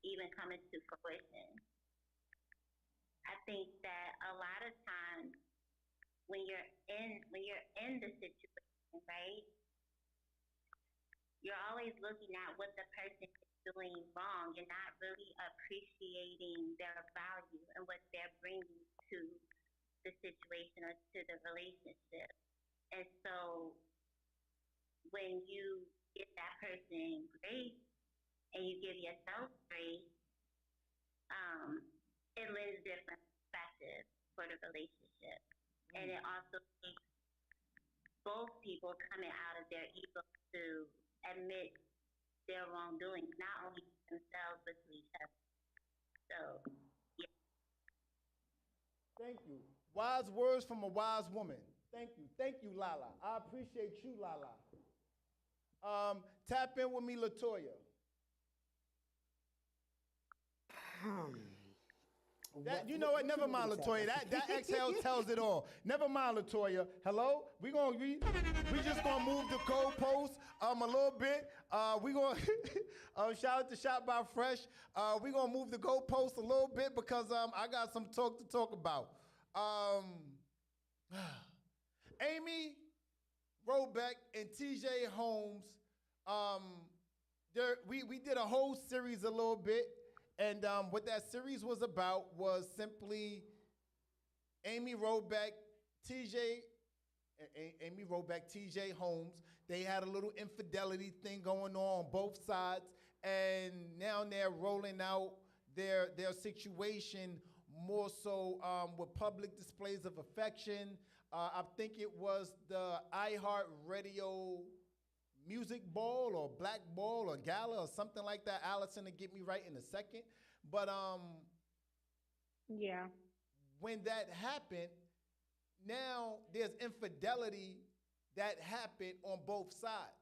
even come into fruition. I think that a lot of times when you're in the situation, right, you're always looking at what the person is doing wrong. You're not really appreciating their value and what they're bringing to the situation or to the relationship. And so when you give that person grace and you give yourself grace, it lends different perspective for the relationship. And it also takes both people coming out of their ego to admit their wrongdoing, not only to themselves, but to each other. So, yeah.
Thank you. Wise words from a wise woman. Thank you. Thank you, Lala. I appreciate you, Lala. Tap in with me, LaToya. That, you know what? Never mind, LaToya. That exhale tells it all. Never mind, LaToya. Hello? We just gonna move the goalpost a little bit. We gonna shout out to Shop by Fresh. We gonna move the goalpost a little bit because I got some talk to talk about. Amy, ROBACH, and TJ Holmes. We did a whole series a little bit. And what that series was about was simply Amy ROBACH, TJ Holmes. They had a little infidelity thing going on both sides, and now they're rolling out their situation more so with public displays of affection. I think it was the iHeartRadio Music Ball or Black Ball or Gala or something like that. Allison will get me right in a second. But
yeah.
When that happened, now there's infidelity that happened on both sides,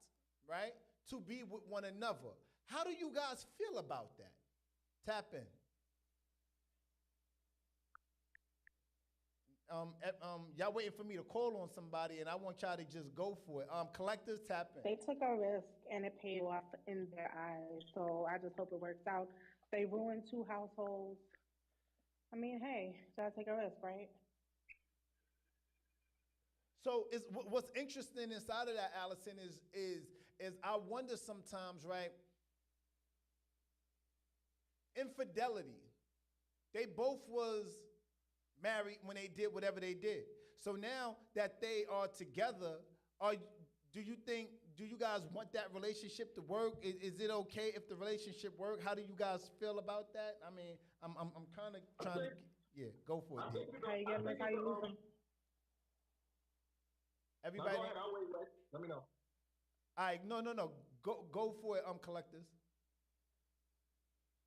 right? To be with one another. How do you guys feel about that? Tap in. Y'all waiting for me to call on somebody, and I want y'all to just go for it. Collectors, tap in.
They took a risk, and it paid off in their eyes. So I just hope it works out. They ruined 2 households. I mean, hey, gotta take a risk, right?
So what's interesting inside of that, Allison, is I wonder sometimes, right? Infidelity. They both was married when they did whatever they did. So now that they are together, do you guys want that relationship to work? Is it okay if the relationship work? How do you guys feel about that? I mean, I'm kind of trying to go for it.
How you get them? How you lose them?
Everybody.
No, go ahead. I'll wait. Let me know.
All right, no. Go for it, collectors.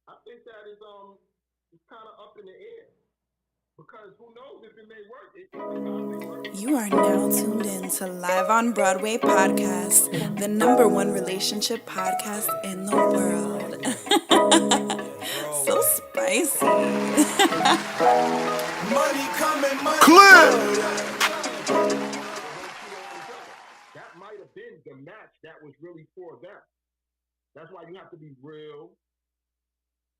I think that is it's kind of up in the air. Because who knows if it may work.
You are now tuned in to Live on Broadway podcast, the #1 relationship podcast in the world. So spicy.
Money coming, money
That might have been the match that was really for them. That's why you have to be real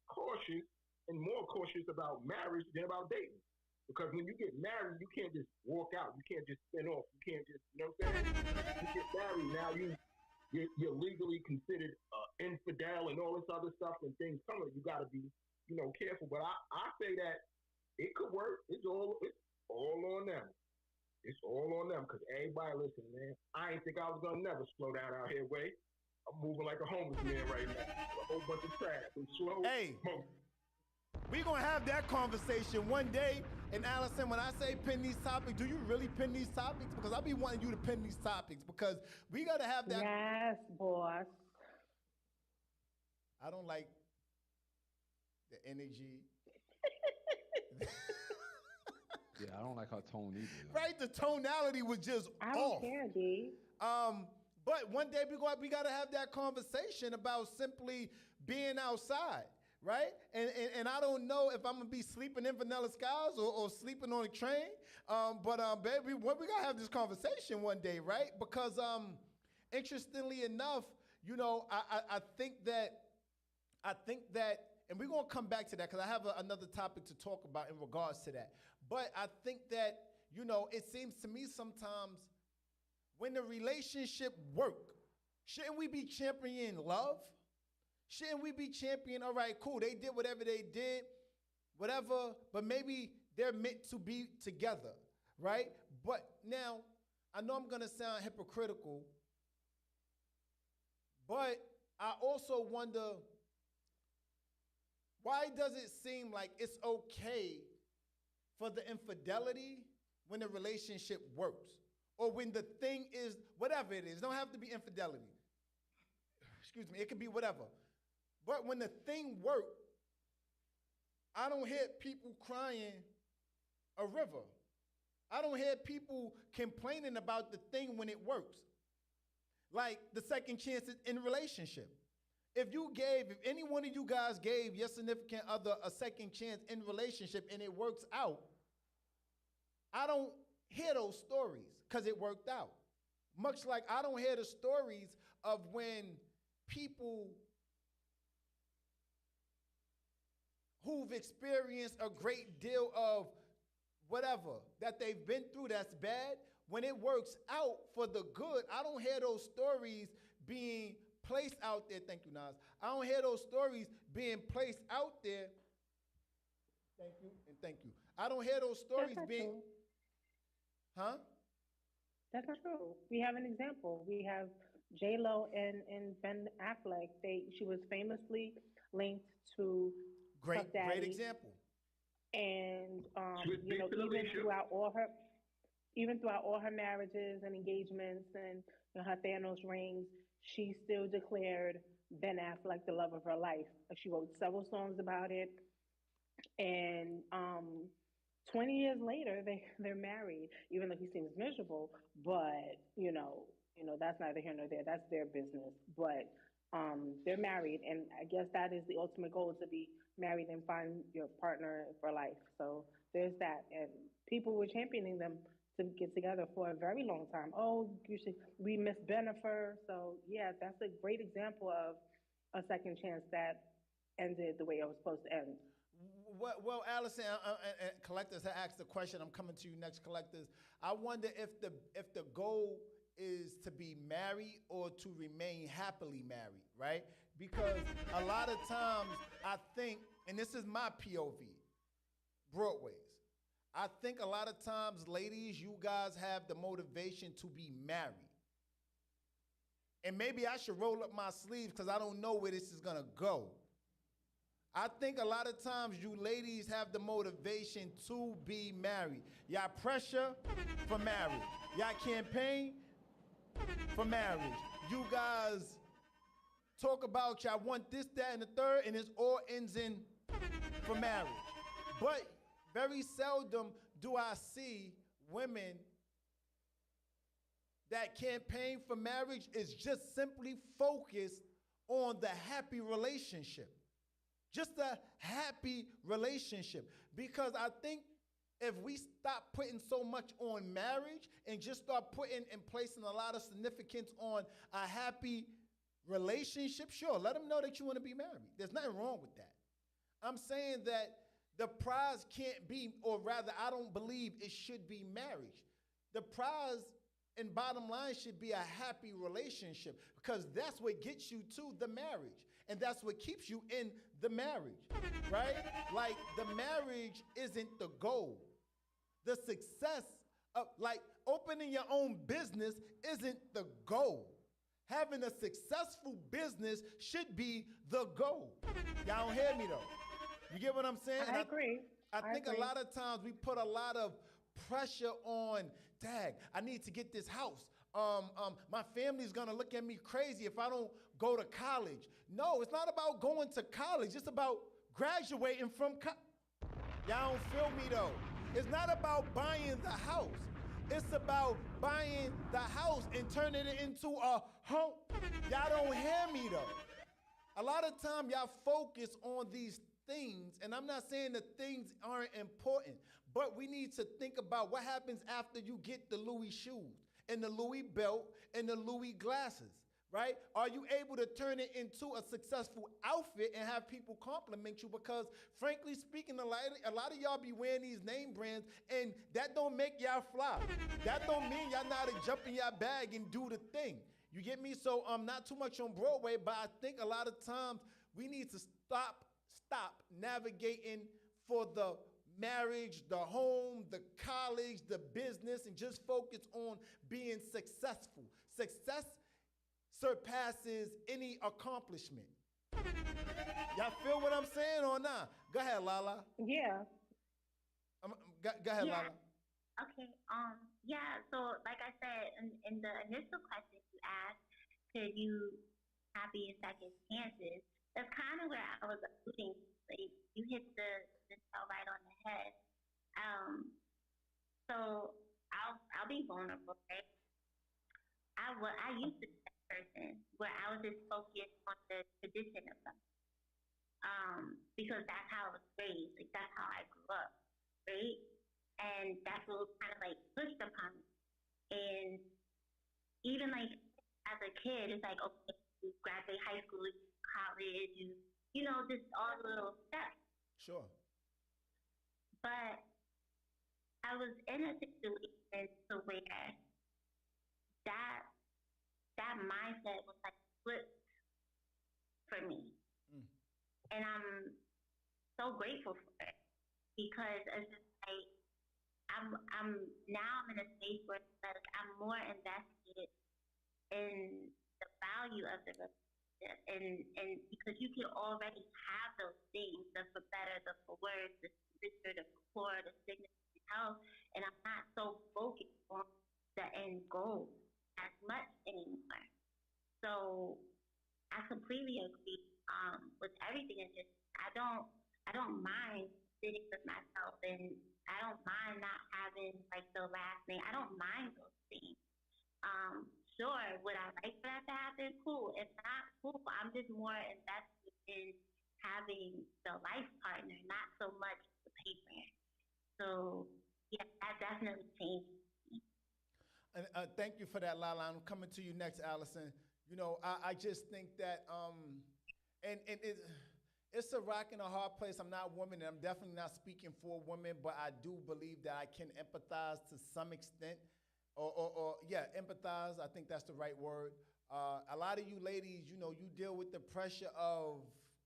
cautious and more cautious about marriage than about dating. Because when you get married, you can't just walk out. You can't just spin off. You can't just, you know what I'm saying? You get married, now you're legally considered infidel and all this other stuff and things coming, you got to be, careful. But I say that it could work. It's all on them. It's all on them because everybody listening, man. I ain't think I was gonna never slow down out here, way. I'm moving like a homeless man right now. A whole bunch of trash. I'm slow.
Hey, we gonna have that conversation one day. And Allison, when I say pin these topics, do you really pin these topics? Because I be wanting you to pin these topics because we gotta have that.
Yes, boss.
I don't like the energy.
Yeah, I don't like her tone either.
Right, the tonality was just
I
off.
don't care, D.
But one day we gotta have that conversation about simply being outside, right? And I don't know if I'm gonna be sleeping in vanilla skies or sleeping on a train. But baby, we gotta have this conversation one day, right? Because interestingly enough, I think that, and we're gonna come back to that because I have another topic to talk about in regards to that. But I think that, it seems to me sometimes when the relationship work, shouldn't we be championing love? Shouldn't we be championing, all right, cool, they did whatever they did, whatever, but maybe they're meant to be together, right? But now, I know I'm gonna sound hypocritical, but I also wonder, why does it seem like it's okay for the infidelity when the relationship works? Or when the thing is, whatever it is, it don't have to be infidelity. Excuse me, it could be whatever. But when the thing works, I don't hear people crying a river. I don't hear people complaining about the thing when it works. Like the second chances in relationship. If any one of you guys gave your significant other a second chance in relationship and it works out, I don't hear those stories because it worked out. Much like I don't hear the stories of when people who've experienced a great deal of whatever that they've been through that's bad, when it works out for the good, I don't hear those stories being placed out there. Thank you, Nas. I don't hear those stories being placed out there. Thank you, and thank you. I don't hear those stories being...
True.
Huh?
That's not true. We have an example. We have J-Lo and Ben Affleck. She was famously linked to Puff Daddy.
Great example.
And even throughout all her marriages and engagements and her Thanos rings, she still declared Ben Affleck the love of her life. She wrote several songs about it. And 20 years later, they're married, even though he seems miserable. But that's neither here nor there. That's their business. But they're married, and I guess that is the ultimate goal: to be married and find your partner for life. So there's that, and people were championing them to get together for a very long time. Oh, we miss Bennifer. So yeah, that's a great example of a second chance that ended the way it was supposed to end.
Well, Allison, and collectors have asked the question. I'm coming to you next, collectors. I wonder if the goal is to be married or to remain happily married, right? Because a lot of times I think, and this is my POV, Broadways, I think a lot of times, ladies, you guys have the motivation to be married. And maybe I should roll up my sleeves because I don't know where this is gonna go. I think a lot of times you ladies have the motivation to be married. Y'all pressure for marriage. Y'all campaign for marriage. You guys talk about y'all want this, that, and the third, and it all ends in for marriage. But very seldom do I see women that campaign for marriage is just simply focused on the happy relationship. Just a happy relationship. Because I think if we stop putting so much on marriage and just start putting and placing a lot of significance on a happy relationship, sure, let them know that you want to be married. There's nothing wrong with that. I'm saying that the prize can't be, or rather, I don't believe it should be marriage. The prize And bottom line should be a happy relationship because that's what gets you to the marriage. And that's what keeps you in the marriage, right? Like the marriage isn't the goal. The success of like opening your own business isn't the goal. Having a successful business should be the goal. Y'all don't hear me though. You get what I'm saying?
I agree.
I think a lot of times we put a lot of pressure on, dang, I need to get this house. My family's gonna look at me crazy if I don't go to college. No, it's not about going to college. It's about graduating from Y'all don't feel me though. It's not about buying the house. It's about buying the house and turning it into a home. Y'all don't hear me though. A lot of time y'all focus on these things, and I'm not saying that things aren't important, but we need to think about what happens after you get the Louis shoes and the Louis belt and the Louis glasses, right? Are you able to turn it into a successful outfit and have people compliment you? Because frankly speaking, a lot of y'all be wearing these name brands and that don't make y'all fly. That don't mean y'all know how to jump in your bag and do the thing. You get me? So not too much on Broadway, but I think a lot of times we need to stop navigating for the marriage, the home, the college, the business, and just focus on being successful. Success surpasses any accomplishment. Y'all feel what I'm saying or not? Go ahead, Lala.
Yeah.
Go ahead,
Yeah.
Lala.
Okay. Yeah. So, like I said, in the initial question you asked, could you happy in second chances? That's kind of where I was alluding. Like, you hit the nail right on the head. So I'll be vulnerable. Right? I used to be that person where I was just focused on the tradition of something. Because that's how I was raised. Like that's how I grew up, right? And that's what was kind of like pushed upon me. And even like as a kid, it's like okay, you graduate high school, college, you know, just all the little steps.
Sure.
But I was in a situation to where that mindset was like flipped for me. And I'm so grateful for it because it's just like I'm now in a space where it's like I'm more invested in the value of the relationship. And because you can already have those things, the for better, the for worse, the richer, the for poor, the sickness, and health, and I'm not so focused on the end goal as much anymore. So I completely agree with everything. And just I don't mind sitting with myself, and I don't mind not having like the last name. I don't mind those things. Sure, would I like for that to happen? Cool. If not, cool. I'm just more invested in having the life partner, not so much the paper. So, yeah, that definitely changed me.
And thank you for that, Lala. I'm coming to you next, Allison. You know, I just think that, and it's a rock and a hard place. I'm not a woman, and I'm definitely not speaking for women, but I do believe that I can empathize to some extent. Yeah, empathize. I think that's the right word. A lot of you ladies, you know, you deal with the pressure of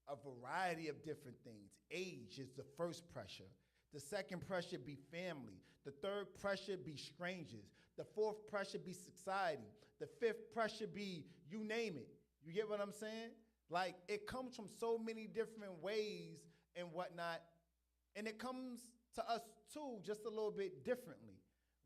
a variety of different things. Age is the first pressure. The second pressure be family. The third pressure be strangers. The fourth pressure be society. The fifth pressure be you name it. You get what I'm saying? Like it comes from so many different ways and whatnot, and it comes to us too just a little bit differently.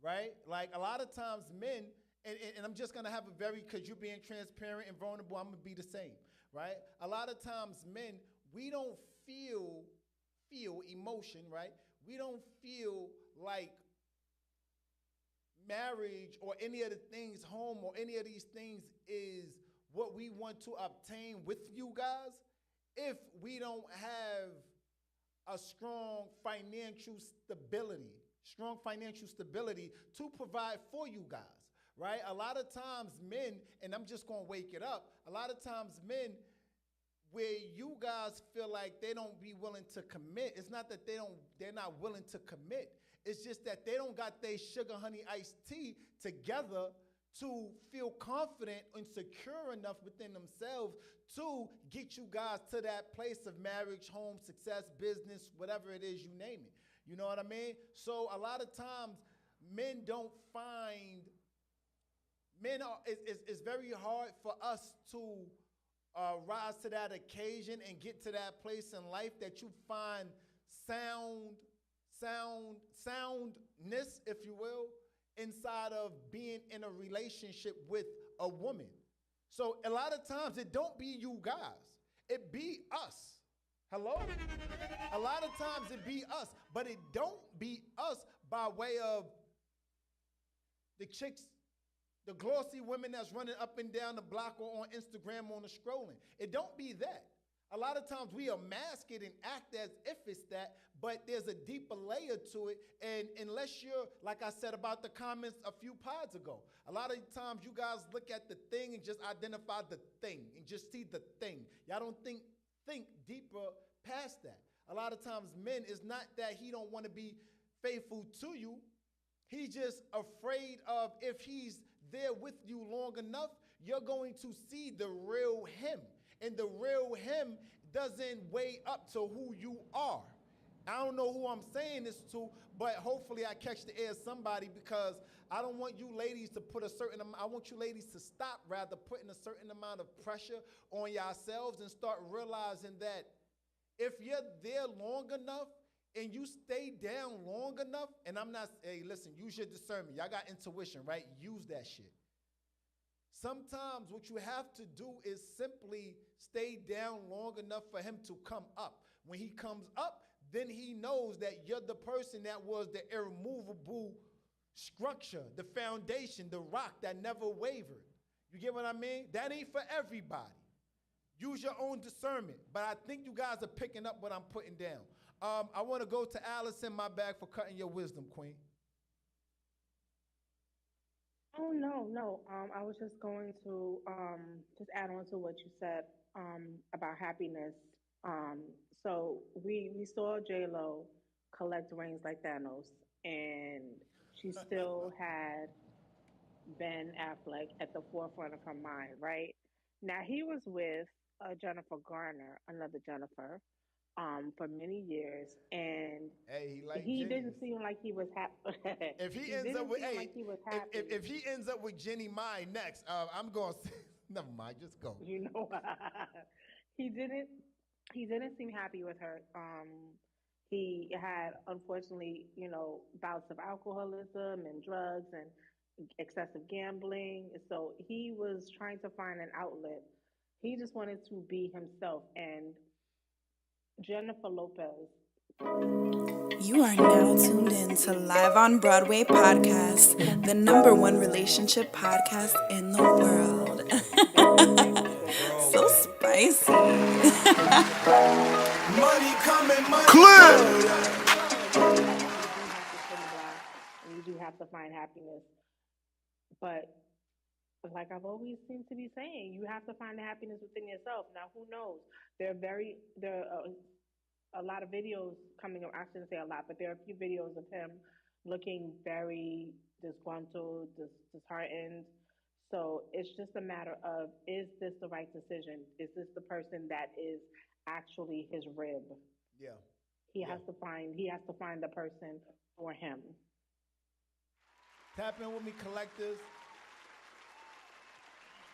Right? Like a lot of times men, and I'm just gonna have a very, cause you're being transparent and vulnerable, I'm gonna be the same, right? A lot of times men, we don't feel emotion, right? We don't feel like marriage or any of the things, home or any of these things is what we want to obtain with you guys if we don't have a strong financial stability to provide for you guys, right? A lot of times men, and I'm just gonna wake it up, a lot of times men, where you guys feel like they don't be willing to commit, it's not that they're not willing to commit, it's just that they don't got their sugar honey iced tea together to feel confident and secure enough within themselves to get you guys to that place of marriage, home, success, business, whatever it is, you name it. You know what I mean? So a lot of times men don't find, it's very hard for us to rise to that occasion and get to that place in life that you find soundness, if you will, inside of being in a relationship with a woman. So a lot of times it don't be you guys, it be us. Hello? A lot of times it be us, but it don't be us by way of the chicks, the glossy women that's running up and down the block or on Instagram on the scrolling. It don't be that. A lot of times we mask it and act as if it's that, but there's a deeper layer to it. And unless you're, like I said about the comments a few pods ago, a lot of times you guys look at the thing and just identify the thing and just see the thing. Y'all don't think deeper past that. A lot of times men, it's not that he don't want to be faithful to you. He's just afraid of if he's there with you long enough, you're going to see the real him. And the real him doesn't weigh up to who you are. I don't know who I'm saying this to, but hopefully I catch the ear of somebody, because I don't want you ladies to put a certain amount, I want you ladies to stop rather putting a certain amount of pressure on yourselves and start realizing that if you're there long enough and you stay down long enough, and I'm not, hey, listen, use your discernment. Y'all got intuition, right? Use that shit. Sometimes what you have to do is simply stay down long enough for him to come up. When he comes up, then he knows that you're the person that was the irremovable structure, the foundation, the rock that never wavered. You get what I mean? That ain't for everybody. Use your own discernment. But I think you guys are picking up what I'm putting down. I want to go to Allison, my bag, for cutting your wisdom, Queen.
Oh no. I was just going to just add on to what you said about happiness. Um, so we saw J Lo collect rings like Thanos, and she still had Ben Affleck at the forefront of her mind, right? Now he was with Jennifer Garner, another Jennifer, for many years, and
Hey, he like
he
Jenny.
didn't seem like he was happy.
If he
he
ends
didn't
up with,
seem
hey,
like he was happy.
if he ends up with Jeannie Mai next, I'm going to, never mind, just go.
You know, he didn't seem happy with her. He had, unfortunately, bouts of alcoholism and drugs and excessive gambling. So he was trying to find an outlet. He just wanted to be himself. And Jennifer Lopez.
You are now tuned in to Live on Broadway podcast, the #1 relationship podcast in the world. So spicy.
Money coming, money
Clear. You do have to find happiness, but like I've always seemed to be saying, you have to find the happiness within yourself. Now, who knows? There are a lot of videos coming up. I shouldn't say a lot, but there are a few videos of him looking very disgruntled, disheartened. So it's just a matter of, is this the right decision? Is this the person that is actually his rib?
Yeah.
He has to find the person for him.
Tap in with me, collectors.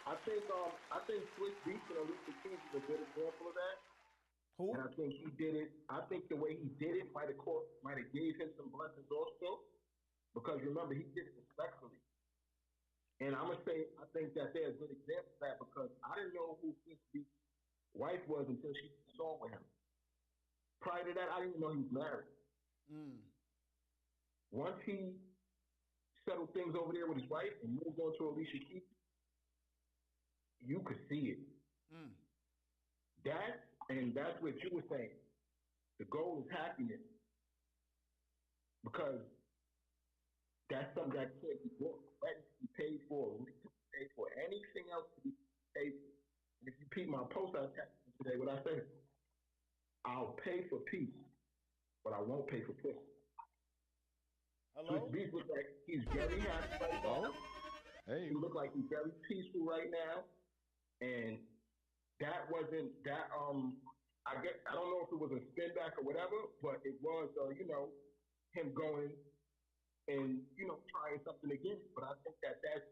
I think Swiss Beats and Alicia Keys is a good example of that.
Who?
And I think he did it. I think the way he did it might have gave him some blessings also, because remember, he did it respectfully. And I'm gonna say, I think that they're a good example of that, because I didn't know who Swiss Beats' wife was until she did a song with him. Prior to that, I didn't even know he was married. Once he settled things over there with his wife and moved on to Alicia Keys, you could see it. That's what you were saying. The goal is happiness, because that's something that can't be bought. That can be paid for, paid for. Anything else to be paid for. And if you peep my post I texted today, what I said, I'll pay for peace, but I won't pay for pussy.
Hello?
Swiss Beats looks like he's very happy right now.
Hey.
He looked like he's very peaceful right now, and that wasn't that. I guess I don't know if it was a spin back or whatever, but it was, him going and trying something again. But I think that that's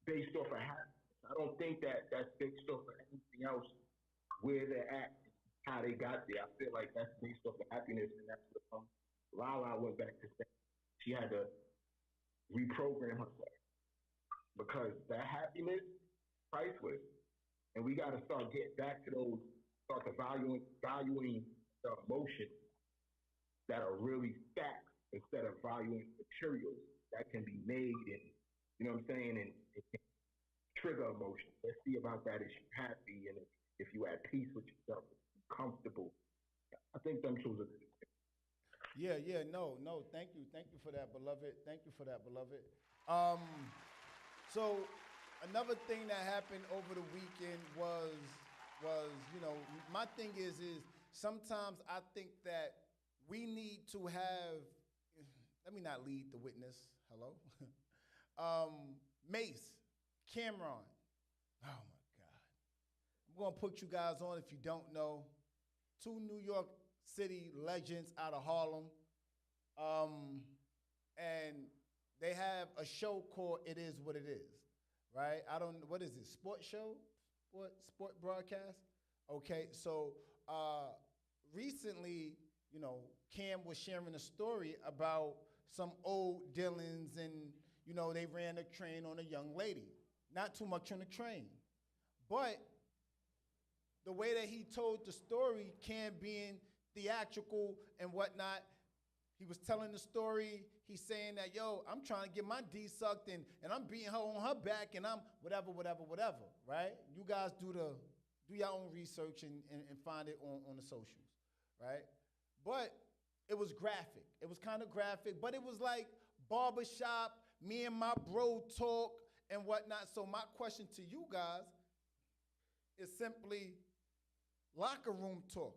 based off of happiness. I don't think that that's based off of anything else. Where they're at, how they got there. I feel like that's based off of happiness, and that's what Lala went back to say. She had to reprogram herself because that happiness is priceless, and we got to start getting back to those, start to valuing the emotions that are really facts instead of valuing materials that can be made and you know what I'm saying, and it can trigger emotions. Let's see about that. Is you happy, and if you at peace with yourself, comfortable. I think them two are good.
Yeah, no. Thank you for that, beloved. Thank you for that, beloved. So another thing that happened over the weekend was my thing is sometimes I think that we need to have. Let me not lead the witness. Hello, Mace, Cameron. Oh my God, I'm gonna put you guys on if you don't know. Two New York City legends out of Harlem. And they have a show called It Is What It Is, right? What is it, sports show? Sport broadcast? Okay, so recently, Cam was sharing a story about some old dealings and, they ran a train on a young lady. Not too much on the train. But the way that he told the story, Cam being theatrical and whatnot, he was telling the story. He's saying that, I'm trying to get my D sucked and I'm beating her on her back and I'm whatever, right? You guys do your own research and find it on the socials, right? But it was graphic. It was kind of graphic, but it was like barbershop, me and my bro talk and whatnot. So my question to you guys is simply locker room talk.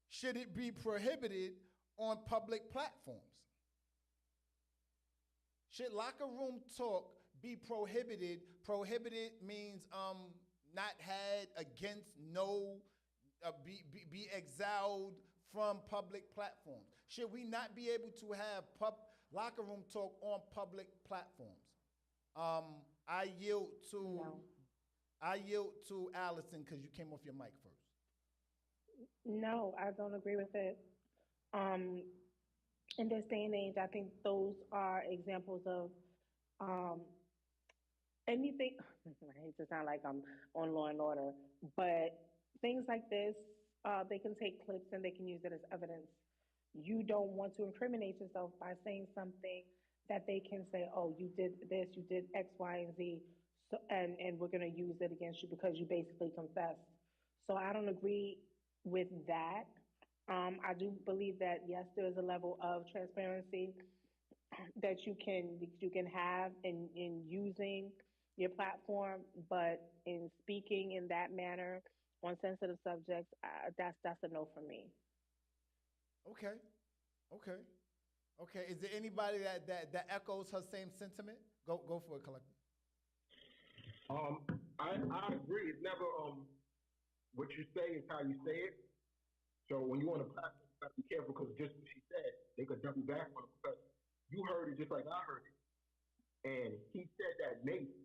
Should it be prohibited on public platforms? Should locker room talk be prohibited? Prohibited means not had, against, no, be exiled from public platforms. Should we not be able to have locker room talk on public platforms? I yield to Allison because you came off your mic first.
No, I don't agree with it. In this day and age, I think those are examples of anything. I hate to sound like I'm on Law and Order, but things like this, they can take clips and they can use it as evidence. You don't want to incriminate yourself by saying something that they can say, oh, you did this, you did X, Y, and Z, so, and we're going to use it against you because you basically confessed. So I don't agree with that. I do believe that, yes, there is a level of transparency that you can have in using your platform, but in speaking in that manner on sensitive subjects, that's a no for me.
Okay. Is there anybody that echoes her same sentiment? Go for it, Collective.
I agree. It's never what you say is how you say it. So when you want to platform, you got to be careful because just what she said, they could double back on it because you heard it just like I heard it. And he said that Nate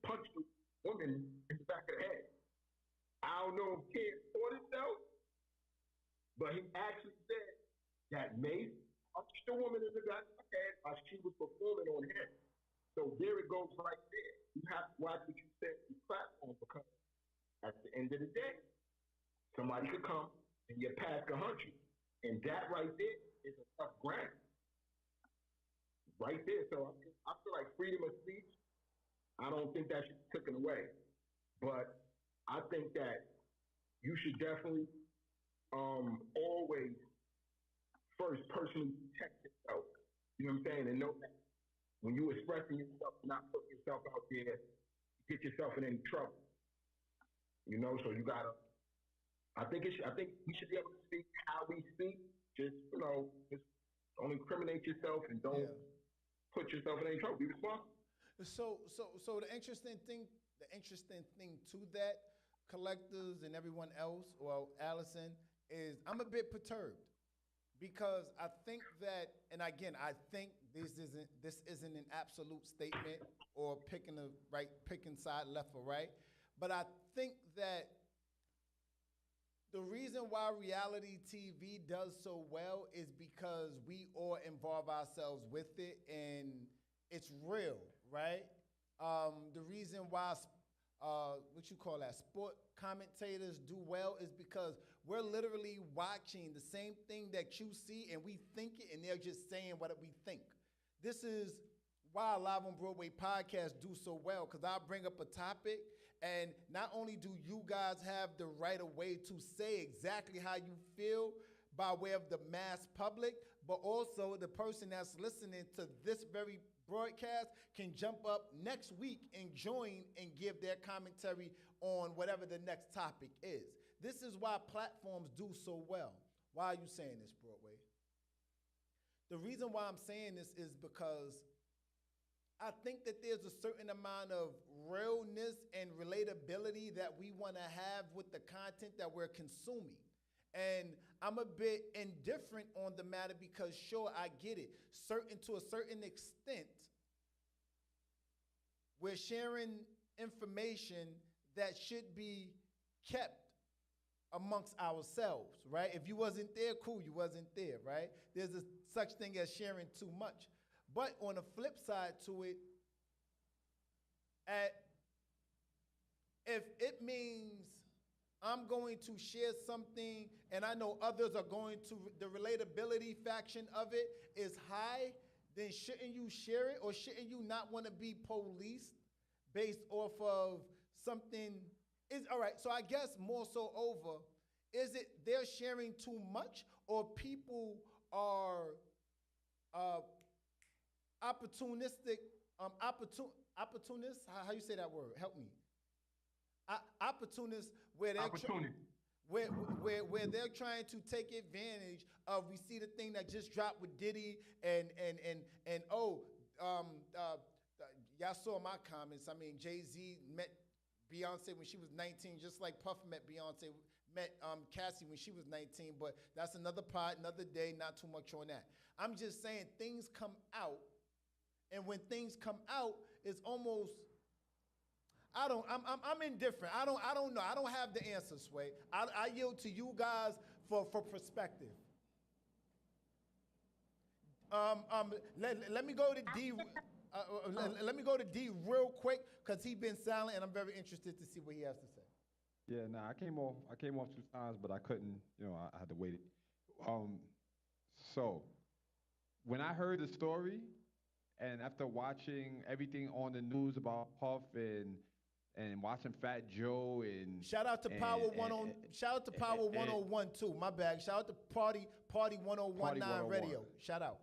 punched the woman in the back of the head. I don't know if Ken thought himself, but he actually said that Mace punched the woman in the back of the head while she was performing on him. So there it goes right there. You have to watch what you say on the platform because at the end of the day, somebody could come and your past could hurt you. And that right there is a tough ground. Right there. So I feel like freedom of speech, I don't think that should be taken away. But I think that you should definitely always first personally protect yourself. You know what I'm saying? And know that when you expressing yourself, not putting yourself out there, get yourself in any trouble. So you gotta. I think we should be able to speak how we speak. Just just don't incriminate yourself and don't put yourself in any trouble. Be responsible.
So the interesting thing to that, collectors and everyone else, well, Allison, is I'm a bit perturbed because I think that, and again, I think this isn't an absolute statement or picking side left or right, but I think that the reason why reality TV does so well is because we all involve ourselves with it and it's real, right? The reason why, what you call that, sport commentators do well is because we're literally watching the same thing that you see and we think it and they're just saying what we think. This is why Live on Broadway podcast do so well because I bring up a topic and not only do you guys have the right of way to say exactly how you feel by way of the mass public, but also the person that's listening to this very broadcast can jump up next week and join and give their commentary on whatever the next topic is. This is why platforms do so well. Why are you saying this, Broadway? The reason why I'm saying this is because I think that there's a certain amount of realness and relatability that we want to have with the content that we're consuming. And I'm a bit indifferent on the matter because sure, I get it. To a certain extent, we're sharing information that should be kept amongst ourselves, right? If you wasn't there, cool, you wasn't there, right? There's such thing as sharing too much. But on the flip side to it, if it means I'm going to share something and I know others are going to, the relatability faction of it is high, then shouldn't you share it or shouldn't you not want to be policed based off of something? All right, so I guess more so over, is it they're sharing too much or people are opportunistic, opportunists, how you say that word? Help me. Opportunists where they're where they're trying to take advantage of. We see the thing that just dropped with Diddy and y'all saw my comments. I mean, Jay-Z met Beyonce when she was 19, just like Puff met Cassie when she was 19. But that's another part, another day. Not too much on that. I'm just saying things come out, and when things come out, it's almost. I'm indifferent. I don't know. I don't have the answer, Sway. I yield to you guys for perspective. Let me go to D. Let me go to D real quick because he's been silent, and I'm very interested to see what he has to say.
Yeah, nah, I came off 2 times, but I couldn't. I had to wait. So when I heard the story, and after watching everything on the news about Puff and watching Fat Joe and
shout out to Power 101 too. My bad. Shout out to Party 1019 Radio. Shout out.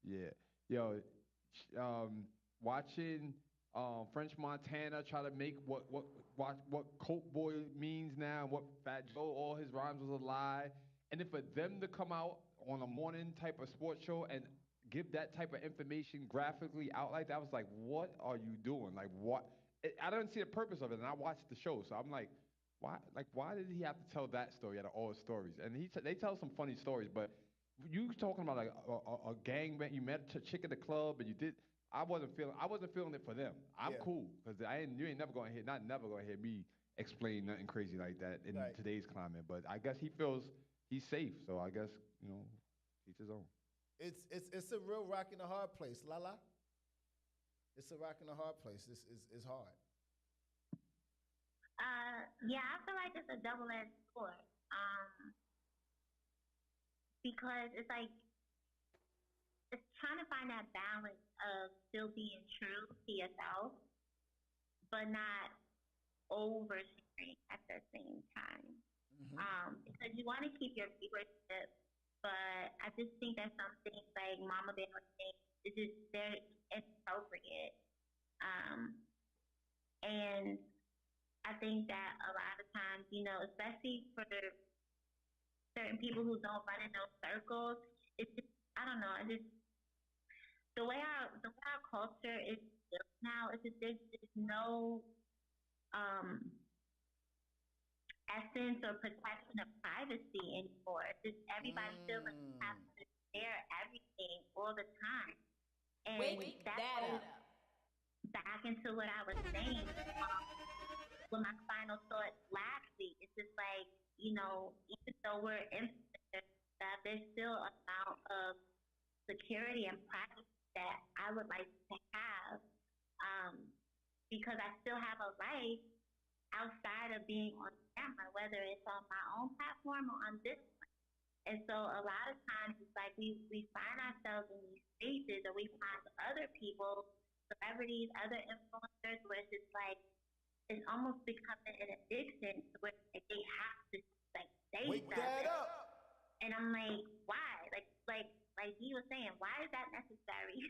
Yeah, yo, watching French Montana try to make what Coke Boy means now, and what Fat Joe, all his rhymes was a lie, and then for them to come out on a morning type of sports show and give that type of information graphically out like that, I was like, what are you doing? Like, what? I don't see the purpose of it, and I watched the show, so I'm like, why did he have to tell that story out of all his stories? And they tell some funny stories, but you talking about like a gang, you met a chick at the club, and you did. I wasn't feeling it for them. I'm cool because you ain't never gonna hear me explain nothing crazy like that in today's climate. But I guess he feels he's safe, so I guess each his own.
It's a real rock and a hard place, Lala. It's a rock and a hard place. It's hard.
Yeah, I feel like it's a double-edged sword. Because it's like it's trying to find that balance of still being true to yourself, but not oversharing at the same time. Mm-hmm. Because you want to keep your viewership, but I just think that some things like Mama Bear things is just very inappropriate. And I think that a lot of times, especially for certain people who don't run in those circles, it's just, I don't know, it's just the way our culture is feel now. It's just there's no essence or protection of privacy anymore. It's just everybody feels like they have to share everything all the time. And
Wake
that
that
goes
up.
back into what I was saying with my final thought last week. It's just like, even though we're influencers, that there's still an amount of security and privacy that I would like to have, because I still have a life outside of being on camera, whether it's on my own platform or on this one. And so a lot of times it's like we find ourselves in these spaces, or we find other people, celebrities, other influencers, where it's just like it's almost becoming an addiction where they have to say
Wake
stuff.
that up.
And I'm like, why? Like he was saying, why is that necessary?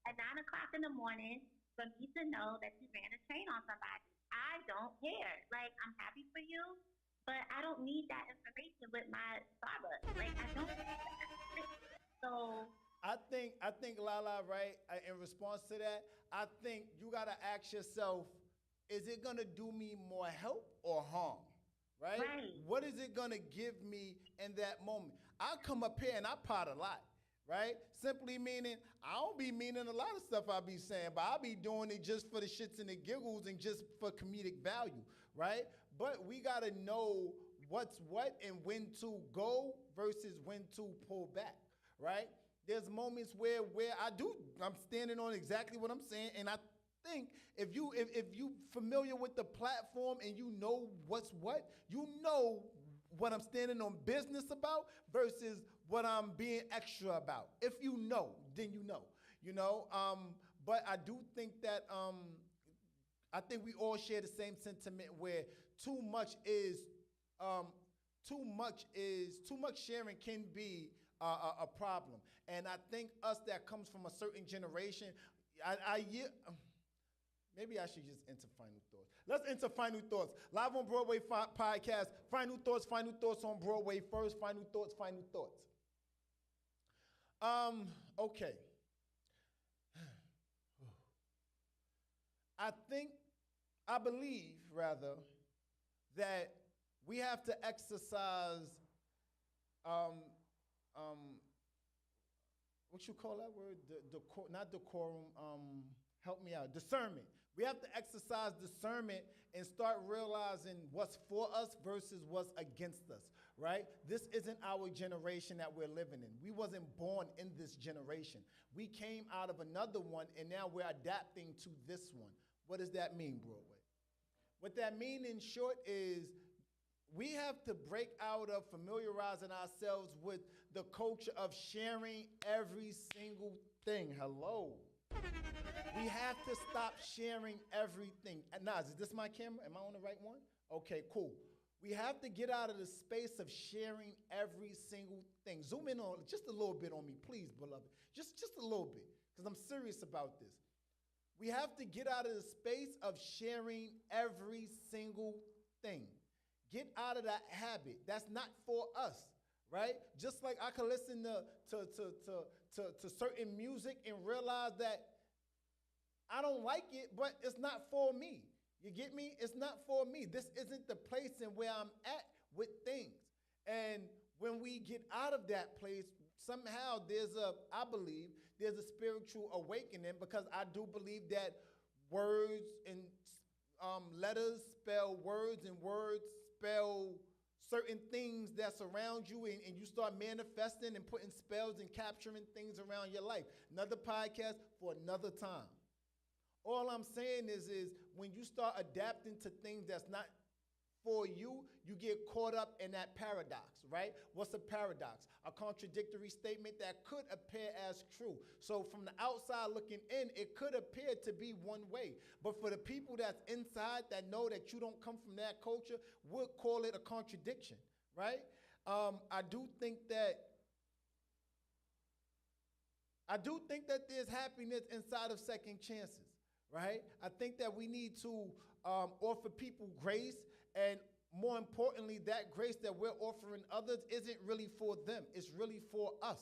At 9 o'clock in the morning, for me to know that you ran a train on somebody, I don't care. Like, I'm happy for you, but I don't need that information with my Starbucks. Like, I don't. So
I think Lala, right? In response to that, I think you gotta ask yourself, is it gonna do me more help or harm? Right? What is it gonna give me in that moment? I come up here and I pot a lot, right? Simply meaning I don't be meaning a lot of stuff I be saying, but I be doing it just for the shits and the giggles and just for comedic value, right? But we gotta know what's what and when to go versus when to pull back, right? There's moments where I'm standing on exactly what I'm saying, and I think if you familiar with the platform and you know what's what, you know what I'm standing on business about versus what I'm being extra about. If you know, then you know. But I do think that I think we all share the same sentiment where too much sharing can be a problem. And I think us that comes from a certain generation, maybe I should just enter final thoughts. Let's enter final thoughts. Live on Broadway podcast. Final thoughts on Broadway first. Final thoughts. Okay. I believe rather that we have to exercise what you call that word? Not decorum. Help me out. Discernment. We have to exercise discernment and start realizing what's for us versus what's against us, right? This isn't our generation that we're living in. We wasn't born in this generation. We came out of another one, and now we're adapting to this one. What does that mean, Broadway? What that means, in short, is we have to break out of familiarizing ourselves with the culture of sharing every single thing. Hello. We have to stop sharing everything. Naz, is this my camera? Am I on the right one? Okay, cool. We have to get out of the space of sharing every single thing. Zoom in on just a little bit on me, please, beloved. Just a little bit, because I'm serious about this. We have to get out of the space of sharing every single thing. Get out of that habit. That's not for us, right? Just like I can listen to certain music and realize that I don't like it, but it's not for me. You get me? It's not for me. This isn't the place in where I'm at with things. And when we get out of that place, somehow I believe there's a spiritual awakening, because I do believe that words and letters spell words, and words spell certain things that surround you, and you start manifesting and putting spells and capturing things around your life. Another podcast for another time. All I'm saying is when you start adapting to things that's not for you, you get caught up in that paradox, right? What's a paradox? A contradictory statement that could appear as true. So from the outside looking in, it could appear to be one way. But for the people that's inside that know that you don't come from that culture, we'll call it a contradiction, right? I do think that there's happiness inside of second chances, right? I think that we need to offer people grace, and more importantly, that grace that we're offering others isn't really for them. It's really for us.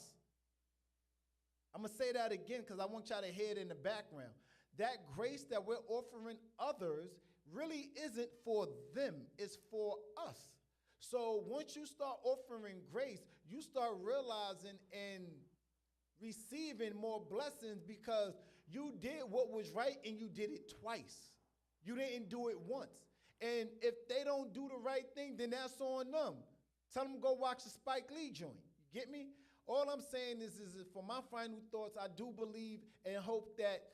I'm going to say that again because I want y'all to hear it in the background. that grace that we're offering others really isn't for them, it's for us. So once you start offering grace, you start realizing and receiving more blessings because you did what was right and you did it twice. You didn't do it once. And if they don't do the right thing, then that's on them. Tell them to go watch the Spike Lee joint. You get me? All I'm saying is for my final thoughts, I do believe and hope that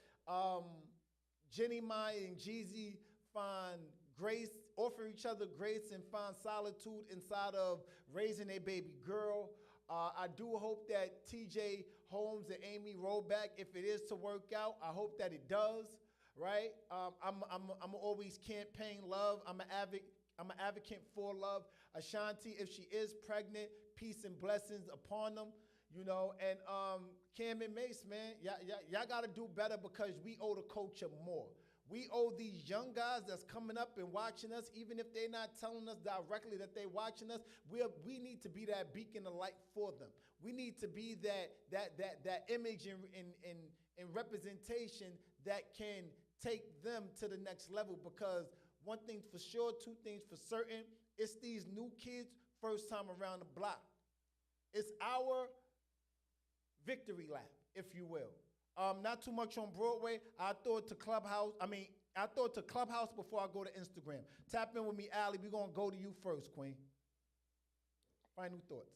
Jeannie Mai and Jeezy find grace, offer each other grace and find solitude inside of raising a baby girl. I do hope that TJ Holmes and Amy ROBACH, if it is to work out, I hope that it does, right? I'm always campaign love. I'm an advocate for love. Ashanti, if she is pregnant, peace and blessings upon them, you know. And Cam and Mace, man, y'all got to do better because we owe the culture more. We owe these young guys that's coming up and watching us, even if they're not telling us directly that they're watching us, we need to be that beacon of light for them. We need to be that image and representation that can take them to the next level, because one thing's for sure, two things for certain, it's these new kids first time around the block. It's our victory lap, if you will. Not too much on Broadway. I throw it to Clubhouse before I go to Instagram. Tap in with me, Allie. We're going to go to you first, Queen. Final thoughts.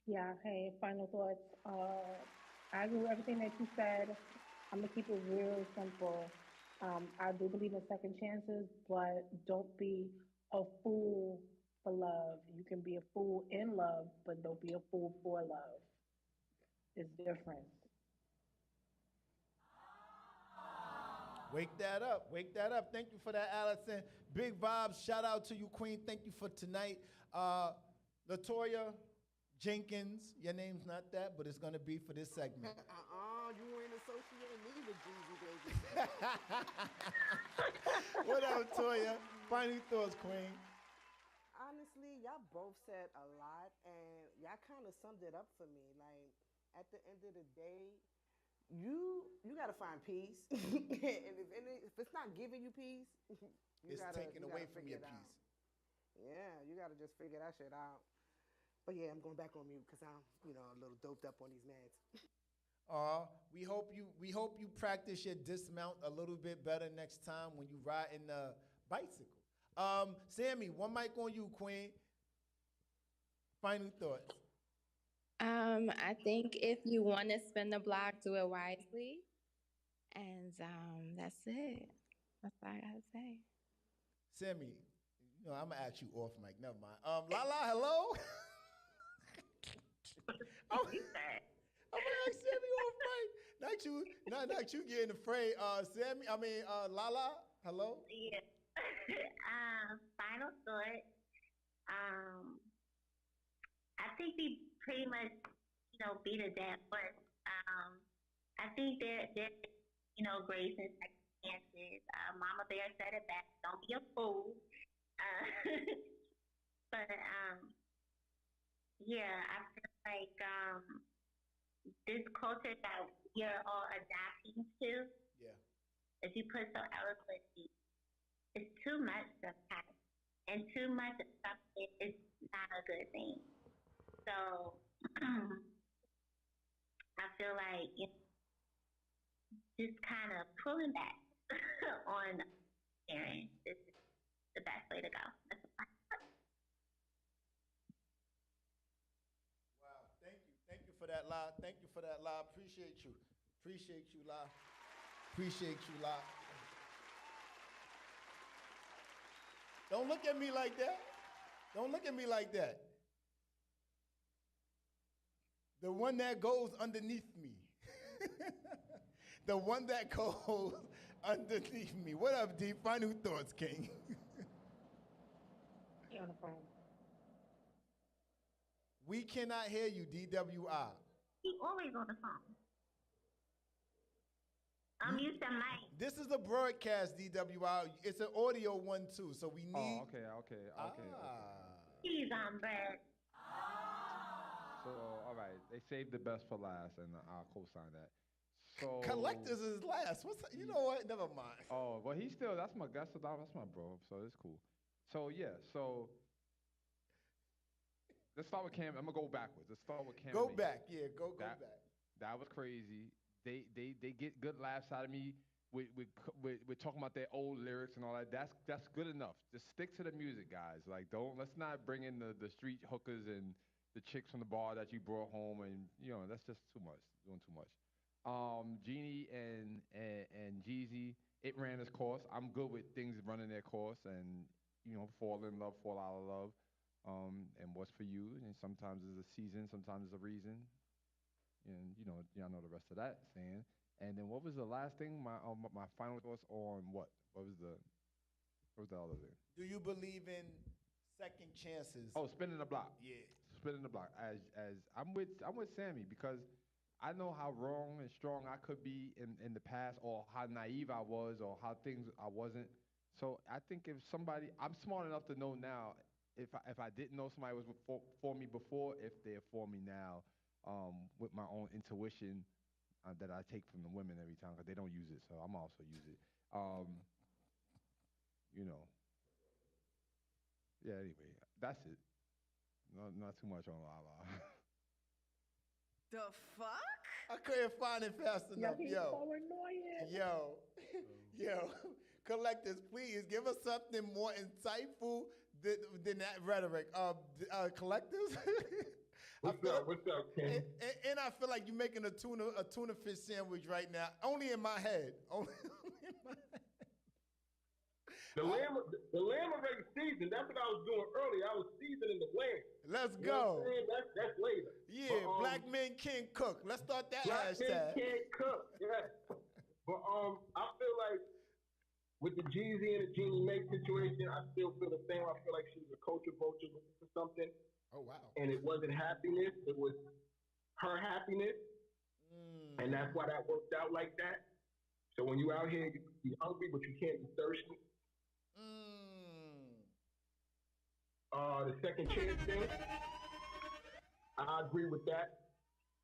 Yeah, hey, final thoughts. I agree with everything that you said. I'm going to keep it real simple. I do believe in second chances, but don't be a fool for love. You can be a fool in love, but don't be a fool for love. It's different.
Wake that up. Wake that up. Thank you for that, Allison. Big vibes. Shout out to you, Queen. Thank you for tonight. Latoya Jenkins. Your name's not that, but it's going to be for this segment.
You ain't associating me with Jeezy, baby.
What up, Toya? Final thoughts, Queen.
Honestly, y'all both said a lot, and y'all kind of summed it up for me. Like, at the end of the day, you got to find peace. And if it's not giving you peace,
it's taking away from your peace.
Yeah, you got to just figure that shit out. But yeah, I'm going back on mute because I'm, a little doped up on these meds.
We hope you practice your dismount a little bit better next time when you ride in the bicycle. Sammy, one mic on you, Queen. Final thoughts.
I think if you want to spin the block, do it wisely. And that's it. That's all I gotta say.
Sammy, I'm gonna ask you off mic. Never mind. Lala, hello. I'm gonna ask Sammy off mic. Not you getting afraid. Sammy, Lala, hello.
Yeah. Final thought. I think we pretty much, beat a dead horse. I think there, grace and circumstances. Mama Bear said it best. Don't be a fool. But yeah, I feel like this culture that we're all adapting to.
Yeah.
As you put so eloquently, it's too much sometimes, and too much of something is not a good thing. So I feel like just kind of pulling back on sharing is the best way to go. That's my
Wow, thank you for that, La. Thank you for that, La. Appreciate you, La. Appreciate you, La. Don't look at me like that. Don't look at me like that. The one that goes underneath me. The one that goes underneath me. What up, D? Final thoughts, King.
He on the phone.
We cannot hear you, DWI.
He always on the phone. I'm used to mic.
This is a broadcast, DWI. It's an audio one, too, so we need...
Oh, okay.
He's on bread.
So, all right, they saved the best for last, and I'll co-sign that. So
Collectors is last. You know what? Never mind.
Oh, well, he's still that's my bro. So it's cool. So yeah, so let's start with Cam. I'm gonna go backwards. Let's start with Cam.
Go back, yeah. Go back.
That was crazy. They get good laughs out of me with talking about their old lyrics and all that. That's good enough. Just stick to the music, guys. Like let's not bring in the street hookers and the chicks from the bar that you brought home, and that's just too much. Doing too much. Jeannie and Jeezy, it ran its course. I'm good with things running their course, and fall in love, fall out of love, and what's for you. And sometimes it's a season, sometimes it's a reason, and y'all know the rest of that saying. And then what was the last thing? My final thoughts on what? What was the other thing?
Do you believe in second chances?
Oh, spinning the block.
Yeah.
Spinning the block. As I'm with Sammy, because I know how wrong and strong I could be in the past, or how naive I was, or how things I wasn't. So I think if somebody, I'm smart enough to know now, if I didn't know somebody was for me before, if they're for me now, with my own intuition that I take from the women every time, because they don't use it, so I'm also use it. Yeah. Anyway, that's it. Not too much on Lala.
The fuck?
I couldn't find it fast enough.
He's so annoying.
Yo. Collectors, please give us something more insightful than that rhetoric. Collectors?
What's up, Ken?
And I feel like you're making a tuna fish sandwich right now. Only in my head. Only in my head.
The lamb already seasoned. That's what I was doing earlier. I was seasoning the lamb.
Let's
You
go.
know what I'm saying? That's later.
Yeah,
But,
black men can't cook. Let's start that
black
hashtag.
men can't cook. Yeah. But I feel like with the Jeezy and the Jeannie Mai situation, I still feel the same. I feel like she was a culture vulture looking for something.
Oh wow.
And it wasn't happiness. It was her happiness. And that's why that worked out like that. So when you out here, you can be hungry, but you can't be thirsty. The second chance thing, I agree with that.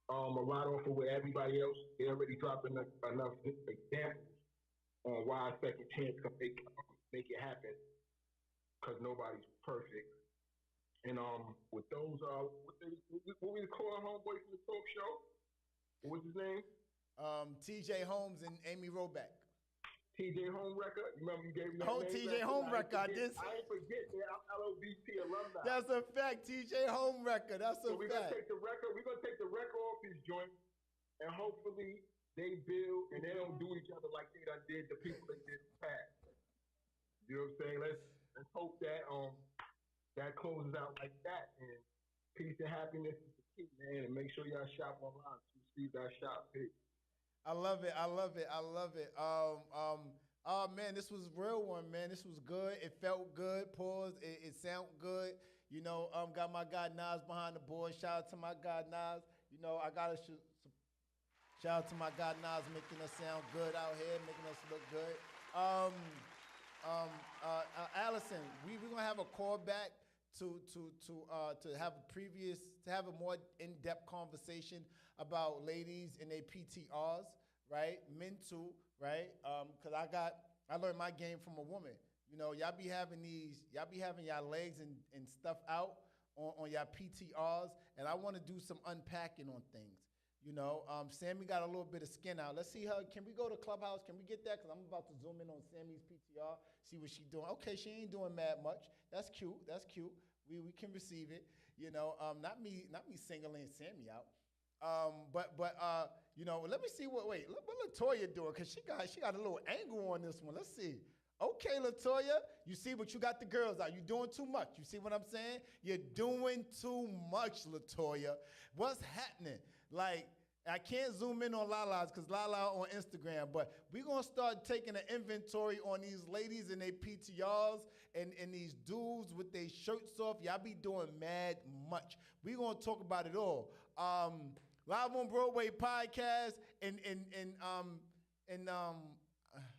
Right off of where everybody else, they already dropped enough examples on why a second chance can make it happen, because nobody's perfect. And with those, what we call homeboy from the talk show? What was his name?
TJ Holmes and Amy Robach.
TJ Home Record. Remember you gave me that name?
TJ Home Record.
I ain't forget that. I'm LOBT alumni.
That's a fact. TJ Home Record. That's a fact.
We're gonna take the record off his joint, and hopefully they build and they don't do each other like they done did the people that did the past. You know what I'm saying? Let's hope that that closes out like that, and peace and happiness is the key, man. And make sure y'all shop online. Steve.shop. Peace.
I love it. Oh man, this was a real one, man. This was good. It felt good. Pause. It sounded good. Got my guy Nas behind the board. Shout out to my guy Nas. I gotta shout out to my guy Nas, making us sound good out here, making us look good. Allison, we're gonna have a call back to have a more in-depth conversation about ladies and their PTRs, right? Men too, right? Cause I learned my game from a woman. Y'all be having y'all legs and stuff out on y'all PTRs, and I want to do some unpacking on things. Sammy got a little bit of skin out. Let's see her. Can we go to Clubhouse? Can we get that? Because I'm about to zoom in on Sammy's PTR, see what she's doing. Okay, she ain't doing mad much. That's cute. We can receive it. Not me singling Sammy out. But let me see what LaToya doing, because she got a little angle on this one. Let's see. Okay, LaToya, you see, but you got the girls out. You're doing too much. You see what I'm saying? You're doing too much, LaToya. What's happening? Like, I can't zoom in on Lala's because Lala on Instagram, but we're going to start taking an inventory on these ladies and their PTRs and these dudes with their shirts off. Y'all be doing mad much. We're going to talk about it all. Live on Broadway podcast, and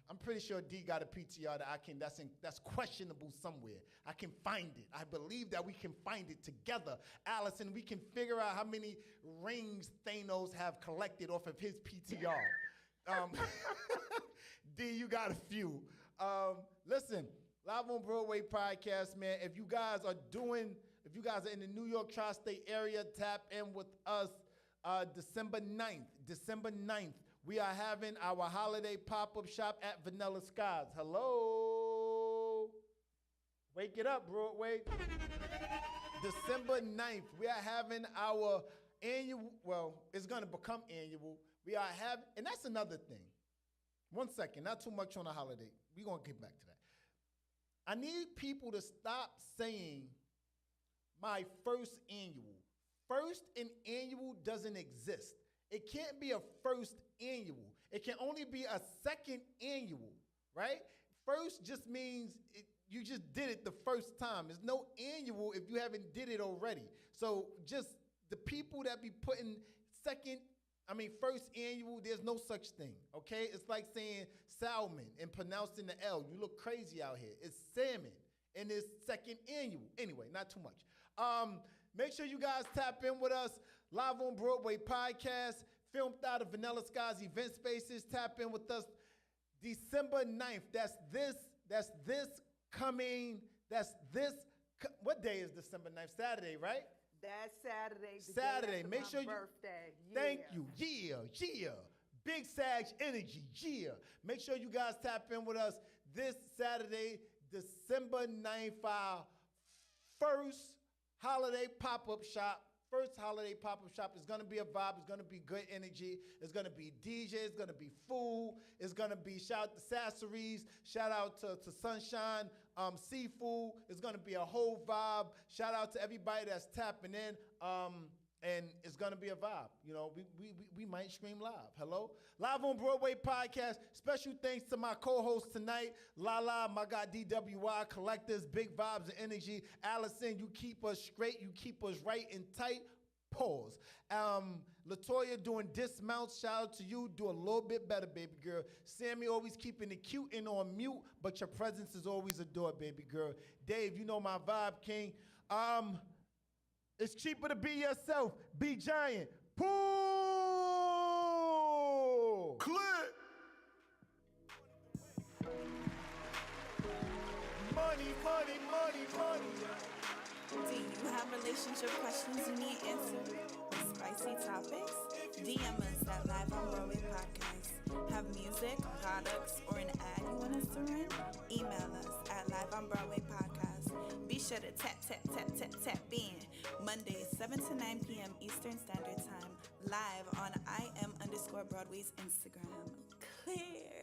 I'm pretty sure D got a PTR that's questionable somewhere. I can find it. I believe that we can find it together. Allison, we can figure out how many rings Thanos have collected off of his PTR. D, you got a few. Listen, Live on Broadway podcast, man. If you guys are in the New York tri-state area, tap in with us December 9th. We are having our holiday pop-up shop at Vanilla Skies. Hello? Wake it up, Broadway. December 9th, we are having our annual, well, it's going to become annual. We are having, and that's another thing. 1 second, not too much on the holiday. We're going to get back to that. I need people to stop saying my first annual. First and annual doesn't exist. It can't be a first annual. It can only be a second annual, right? First just means you just did it the first time. There's no annual if you haven't did it already. So just the people that be putting first annual, there's no such thing, okay? It's like saying salmon and pronouncing the L. You look crazy out here. It's salmon, and it's second annual. Anyway, not too much. Make sure you guys tap in with us. Live on Broadway podcast, filmed out of Vanilla Skies event spaces. Tap in with us December 9th. What day is December 9th? Saturday, right?
That's Saturday.
Saturday. Make sure you.
Birthday.
Thank you. Yeah. Big Sag energy. Yeah. Make sure you guys tap in with us this Saturday, December 9th, our first holiday pop-up shop. First holiday pop-up shop is going to be a vibe. It's going to be good energy. It's going to be DJ. It's going to be food. It's going to be shout out to Sasseries. Shout out to Sunshine Seafood. It's going to be a whole vibe. Shout out to everybody that's tapping in. And it's going to be a vibe. You know, we might stream live. Hello? Live on Broadway podcast. Special thanks to my co-host tonight, Lala, my God, DWI, Collectors, Big Vibes and Energy. Allison, you keep us straight. You keep us right and tight. Pause. Latoya doing dismounts. Shout out to you. Do a little bit better, baby girl. Sammy always keeping it cute and on mute, but your presence is always adored, baby girl. Dave, you know my vibe, king. It's cheaper to be yourself. Be giant. Pull. Click. Money.
Do you have relationship questions you need answered? With spicy topics? DM us at Live on Broadway Podcast. Have music, products, or an ad you want us to run? Email us at Live on Broadway Podcast. Be sure to tap in. Mondays, 7 to 9 p.m. Eastern Standard Time. Live on IM_Broadway's Instagram. Clear.